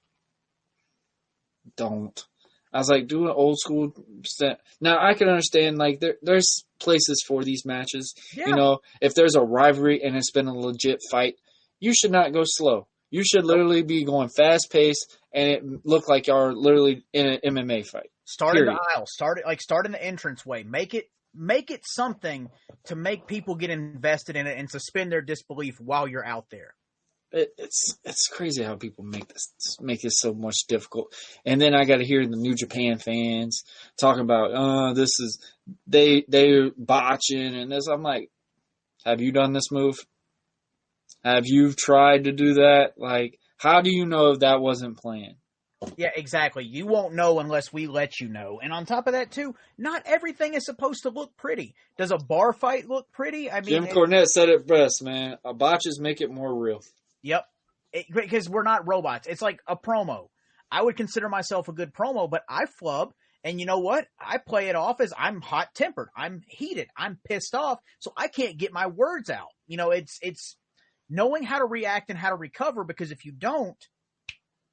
don't. I was like, do an old school set. Now, I can understand, like, there's places for these matches. Yeah. If there's a rivalry and it's been a legit fight, you should not go slow. You should literally be going fast-paced and it look like you're literally in an MMA fight. Start in the aisle. Start in the entranceway. Make it something to make people get invested in it and suspend their disbelief while you're out there. It's crazy how people make this so much difficult. And then I got to hear the New Japan fans talking about, this is they're botching and this. I'm like, have you done this move? Have you tried to do that? Like, how do you know if that wasn't planned? Yeah, exactly. You won't know unless we let you know. And on top of that, too, not everything is supposed to look pretty. Does a bar fight look pretty? I mean, Jim Cornette said it best, man. Botches make it more real. Yep. Because we're not robots. It's like a promo. I would consider myself a good promo, but I flub. And you know what? I play it off as I'm hot-tempered. I'm heated. I'm pissed off. So I can't get my words out. It's knowing how to react and how to recover, because if you don't,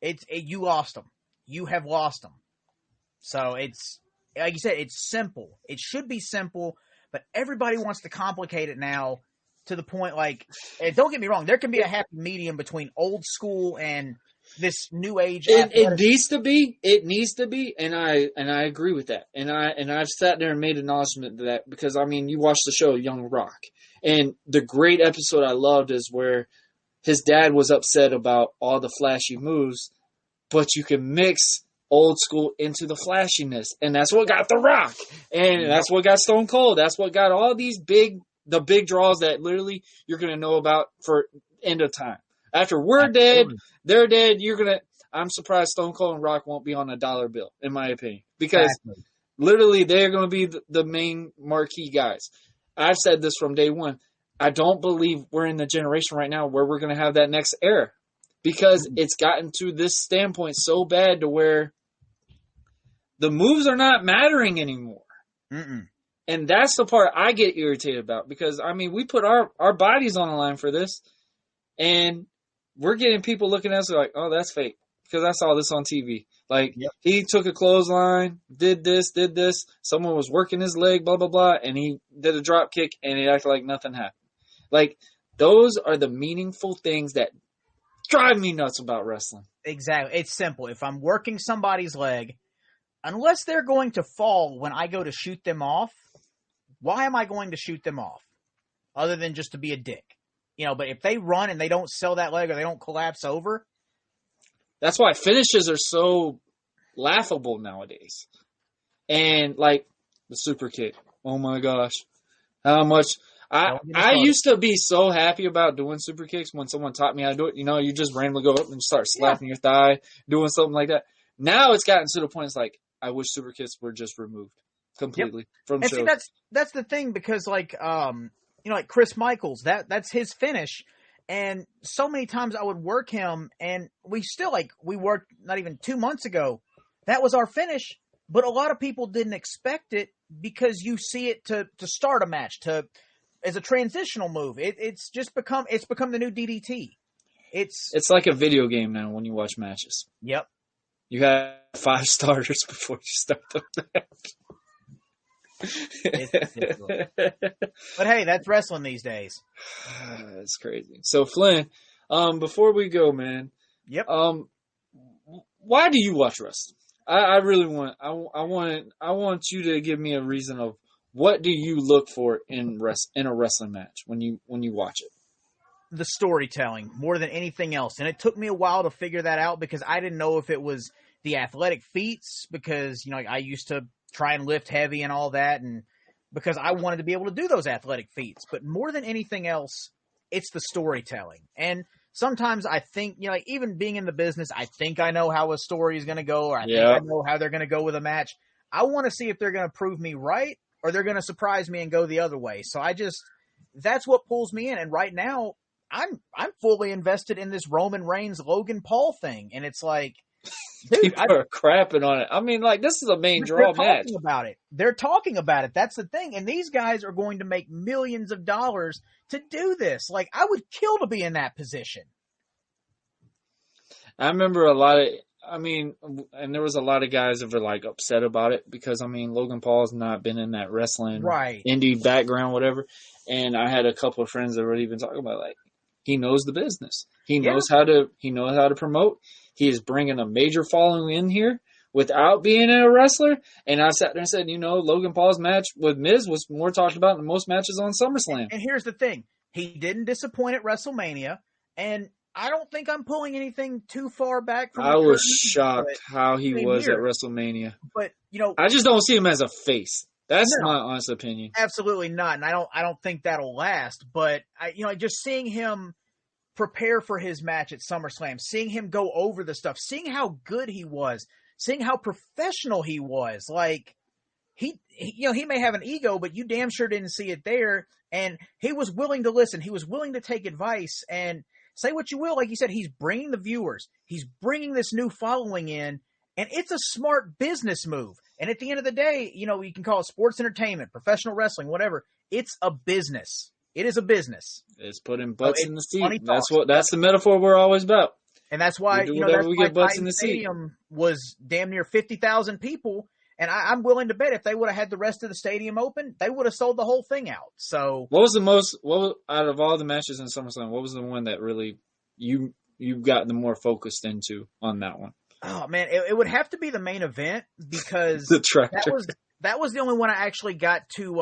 you lost them. You have lost them. So it's, like you said, it's simple. It should be simple, but everybody wants to complicate it now to the point, like, and don't get me wrong, there can be a happy medium between old school and this new age. It needs to be. It needs to be, and I agree with that. And I've sat there and made acknowledgement to that because, I mean, you watch the show Young Rock, and the great episode I loved is where his dad was upset about all the flashy moves, but you can mix old school into the flashiness, and that's what got The Rock, and that's what got Stone Cold. That's what got all these big draws that literally you're going to know about for end of time. After we're dead, they're dead. I'm surprised Stone Cold and Rock won't be on a dollar bill, in my opinion, because literally they're going to be the main marquee guys. I've said this from day one. I don't believe we're in the generation right now where we're going to have that next era, because it's gotten to this standpoint so bad to where the moves are not mattering anymore. Mm-mm. And that's the part I get irritated about, because, I mean, we put our bodies on the line for this, and we're getting people looking at us like, oh, that's fake, because I saw this on TV. Like, he took a clothesline, did this, someone was working his leg, blah, blah, blah, and he did a drop kick, and it acted like nothing happened. Like, those are the meaningful things that drive me nuts about wrestling. Exactly. It's simple. If I'm working somebody's leg, unless they're going to fall when I go to shoot them off, why am I going to shoot them off? Other than just to be a dick. But if they run and they don't sell that leg or they don't collapse over. That's why finishes are so laughable nowadays. And, like, the super kick. Oh, my gosh. How much. I used to be so happy about doing super kicks when someone taught me how to do it. You just randomly go up and start slapping your thigh, doing something like that. Now it's gotten to the point it's like, I wish super kicks were just removed completely from shows. See, that's the thing, because like like Chris Michaels, that's his finish, and so many times I would work him, and we worked not even 2 months ago, that was our finish, but a lot of people didn't expect it because you see it to start a match, as a transitional move. It's become the new DDT. It's like a video game now when you watch matches. Yep. You have 5 starters before you start the match. But hey, that's wrestling these days. It's crazy. So Flynn, before we go, man. Yep. Why do you watch wrestling? I really want you to give me a reason of what do you look for in a wrestling match when you watch it? The storytelling more than anything else. And it took me a while to figure that out, because I didn't know if it was the athletic feats, because, I used to try and lift heavy and all that, and because I wanted to be able to do those athletic feats. But more than anything else, it's the storytelling. And sometimes I think, even being in the business, I think I know how a story is going to go, or I think I know how they're going to go with a match. I want to see if they're going to prove me right, or they're going to surprise me and go the other way. So that's what pulls me in. And right now, I'm fully invested in this Roman Reigns Logan Paul thing, and it's like, dude, people are crapping on it. I mean, like, this is a main draw match. They're talking about it. That's the thing, and these guys are going to make millions of dollars to do this. Like, I would kill to be in that position. I remember and there was a lot of guys that were like upset about it because, Logan Paul's not been in that wrestling indie background, whatever. And I had a couple of friends that were even talking about, like, he knows the business. He knows how to promote. He is bringing a major following in here without being a wrestler. And I sat there and said, Logan Paul's match with Miz was more talked about than most matches on SummerSlam. And here's the thing. He didn't disappoint at WrestleMania. And I don't think I'm pulling anything too far back from I was shocked how he was at WrestleMania. But, I just don't see him as a face. That's my honest opinion. Absolutely not. And I don't think that'll last. But just seeing him prepare for his match at SummerSlam, seeing him go over the stuff, seeing how good he was, seeing how professional he was. Like, he may have an ego, but you damn sure didn't see it there. And he was willing to listen. He was willing to take advice, and say what you will. Like you said, he's bringing the viewers. He's bringing this new following in, and it's a smart business move. And at the end of the day, you can call it sports entertainment, professional wrestling, whatever. It's a business. It is a business. It's putting butts in the seat. That's the metaphor we're always about. And that's why, We do whatever we get butts in the seat. Stadium was damn near 50,000 people. And I'm willing to bet if they would have had the rest of the stadium open, they would have sold the whole thing out. So out of all the matches in SummerSlam, what was the one that really you got the more focused into on that one? Oh man, it would have to be the main event because the tractor. That was the only one I actually got to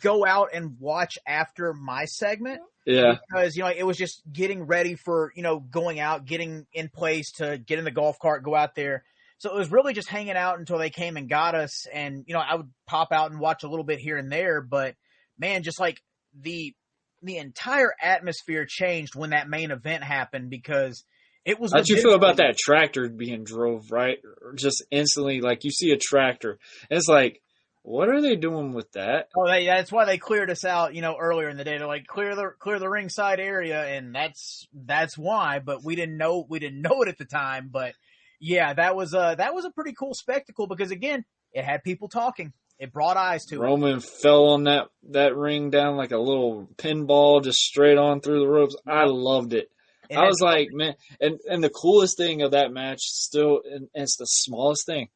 go out and watch after my segment. Yeah. Because, it was just getting ready for, going out, getting in place to get in the golf cart, go out there. So it was really just hanging out until they came and got us. And, I would pop out and watch a little bit here and there. But, man, just like the entire atmosphere changed when that main event happened because it was. How'd you feel about that tractor being drove, right? Just instantly, like you see a tractor. And it's like, what are they doing with that? Oh, that's why they cleared us out, earlier in the day. They're like, clear the ringside area, and that's why. But we didn't know it at the time. But yeah, that was a pretty cool spectacle because again, it had people talking. It brought eyes to it. Roman fell on that ring down like a little pinball, just straight on through the ropes. I loved it. I was like, man, and the coolest thing of that match still, and it's the smallest thing,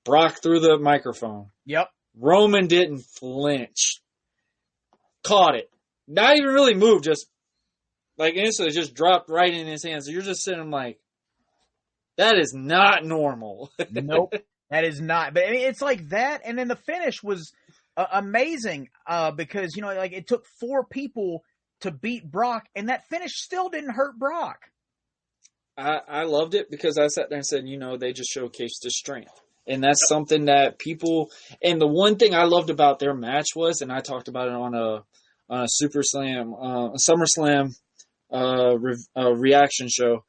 Brock threw the microphone. Yep. Roman didn't flinch. Caught it. Not even really moved, just like instantly just dropped right in his hands. So you're just sitting like, that is not normal. Nope, that is not. But I mean, it's like that. And then the finish was amazing because, it took 4 people to beat Brock, and that finish still didn't hurt Brock. I loved it because I sat there and said, they just showcased his strength. And that's something that people, and the one thing I loved about their match was, and I talked about it on a SummerSlam reaction show,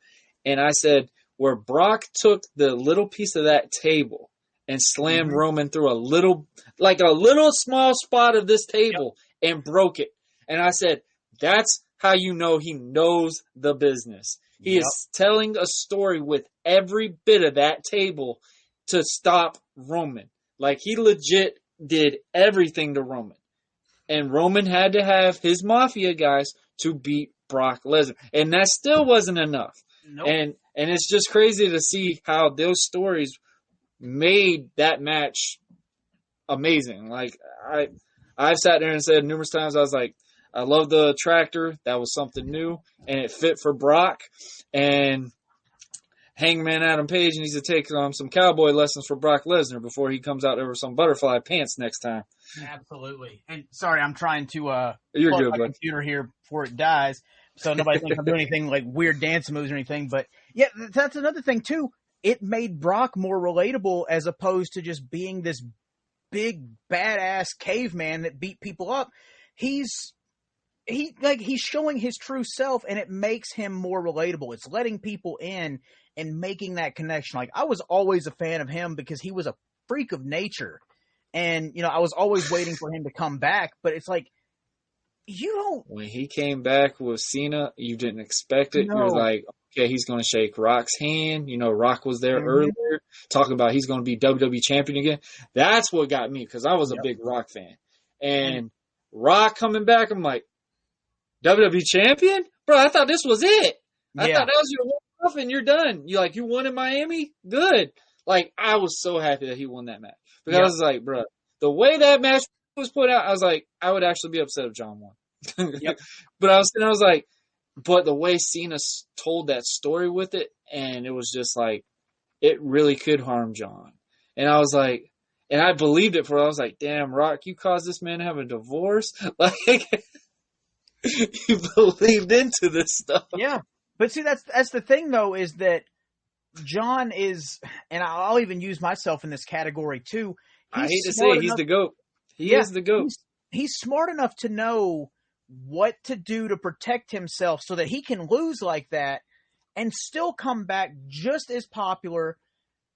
and I said, where Brock took the little piece of that table and slammed Roman through a little small spot of this table and broke it. And I said, that's how you know he knows the business. He is telling a story with every bit of that table to stop Roman. Like, he legit did everything to Roman. And Roman had to have his Mafia guys to beat Brock Lesnar. And that still wasn't enough. Nope. And it's just crazy to see how those stories made that match amazing. Like, I've sat there and said numerous times, I was like, I love the tractor. That was something new. And it fit for Brock. And Hangman Adam Page needs to take some cowboy lessons for Brock Lesnar before he comes out there with some butterfly pants next time. Absolutely. And sorry, I'm trying to You're plug good, my bud. computer here before it dies, so nobody thinks I'm doing anything like weird dance moves or anything. But yeah, that's another thing too. It made Brock more relatable as opposed to just being this big badass caveman that beat people up. He's showing his true self, and it makes him more relatable. It's letting people in and making that connection. Like, I was always a fan of him because he was a freak of nature. And, I was always waiting for him to come back. But it's like, when he came back with Cena, you didn't expect it. No. You're like, okay, he's going to shake Rock's hand. Rock was there earlier talking about he's going to be WWE champion again. That's what got me, because I was a big Rock fan. And Rock coming back, I'm like, WWE champion? Bro, I thought this was it. I thought that was your one-off and you're done. You won in Miami? Good. Like, I was so happy that he won that match. Because I was like, bro, the way that match was put out, I was like, I would actually be upset if John won. But I was like, but the way Cena told that story with it, and it was just like, it really could harm John. And I was like, and I believed it I was like, damn, Rock, you caused this man to have a divorce? Like, you believed into this stuff. Yeah. But see, that's the thing, though, is that John is, and I'll even use myself in this category, too. I hate to say it, he's the GOAT. He is the GOAT. He's smart enough to know what to do to protect himself so that he can lose like that and still come back just as popular,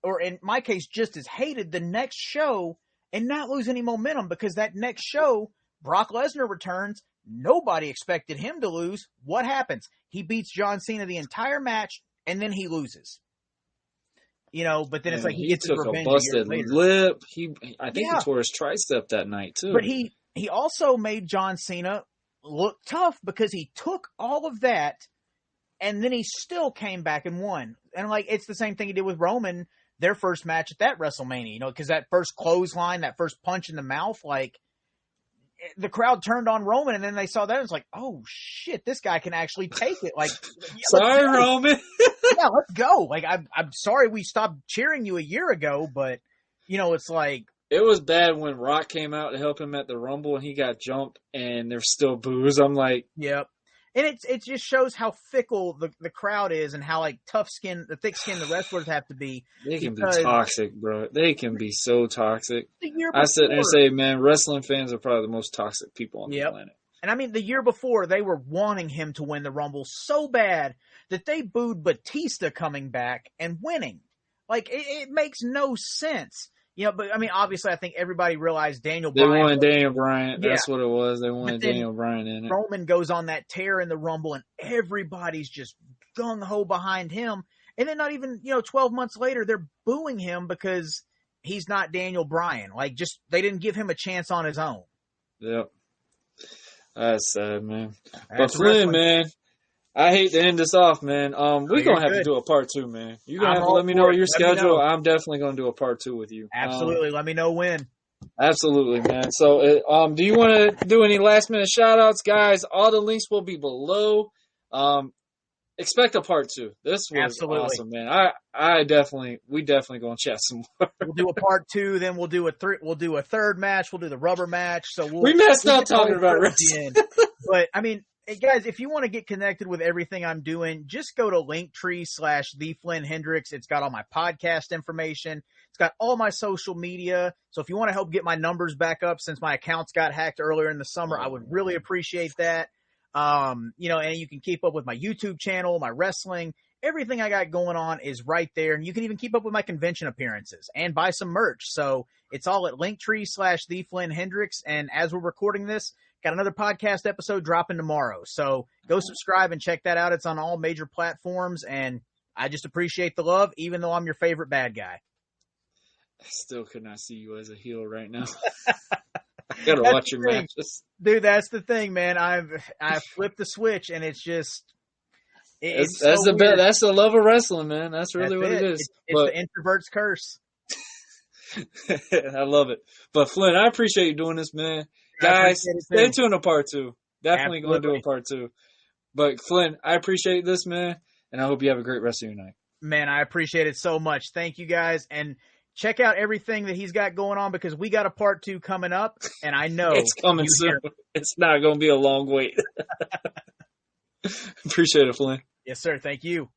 or in my case, just as hated the next show and not lose any momentum, because that next show, Brock Lesnar returns. Nobody expected him to lose. What happens? He beats John Cena the entire match, and then he loses. But then it's like he gets his revenge. He took a busted lip. I think he tore his tricep that night, too. But he also made John Cena look tough because he took all of that and then he still came back and won. And like, it's the same thing he did with Roman, their first match at that WrestleMania, you know, because that first clothesline, that first punch in the mouth, like, the crowd turned on Roman, and then they saw that and it's like, oh shit, this guy can actually take it. Like, yeah, sorry, Roman. yeah, let's go. Like, I'm sorry we stopped cheering you a year ago, but you know, it's like, it was bad when Rock came out to help him at the Rumble and he got jumped and there's still boos. I'm like, yep. And it just shows how fickle the crowd is and how like the thick skin the wrestlers have to be. They can be toxic, bro. They can be so toxic. I sit there and say, man, wrestling fans are probably the most toxic people on the planet. And I mean, the year before, they were wanting him to win the Rumble so bad that they booed Batista coming back and winning. Like, it makes no sense. You know, but I mean, obviously, I think everybody realized Daniel Bryan. They wanted Daniel Bryan. That's what it was. They wanted Daniel Bryan in it. Roman goes on that tear in the Rumble, and everybody's just gung-ho behind him. And then not even, 12 months later, they're booing him because he's not Daniel Bryan. Like, just, they didn't give him a chance on his own. Yep. That's sad, man. But Flynn, man, I hate to end this off, man. We're going to have to do a part 2, man. You're going to have to let me know your schedule. I'm definitely going to do a part 2 with you. Absolutely. Let me know when. Absolutely, man. So, do you want to do any last minute shout outs, guys? All the links will be below. Expect a part 2. This was awesome, man. We definitely going to chat some more. We'll do a part 2, then we'll do a third match. We'll do the rubber match. So we messed up talking about wrestling. But I mean, hey guys, if you want to get connected with everything I'm doing, just go to Linktree/the Flynn Hendrix. It's got all my podcast information. It's got all my social media. So if you want to help get my numbers back up since my accounts got hacked earlier in the summer, I would really appreciate that. And you can keep up with my YouTube channel, my wrestling, everything I got going on is right there. And you can even keep up with my convention appearances and buy some merch. So it's all at Linktree/the Flynn Hendrix. And as we're recording this, got another podcast episode dropping tomorrow. So go subscribe and check that out. It's on all major platforms. And I just appreciate the love, even though I'm your favorite bad guy. I still could not see you as a heel right now. I gotta watch your matches, dude. That's the thing, man. I've flipped the switch, and it's just that's the love of wrestling, man. That's really what it is. It's the introvert's curse. I love it. But Flynn, I appreciate you doing this, man. Guys, stay tuned to part 2. Definitely going to do a part 2. But Flynn, I appreciate this, man, and I hope you have a great rest of your night. Man, I appreciate it so much. Thank you, guys, and check out everything that he's got going on because we got a part 2 coming up, and I know it's coming soon. It's not going to be a long wait. Appreciate it, Flynn. Yes, sir. Thank you.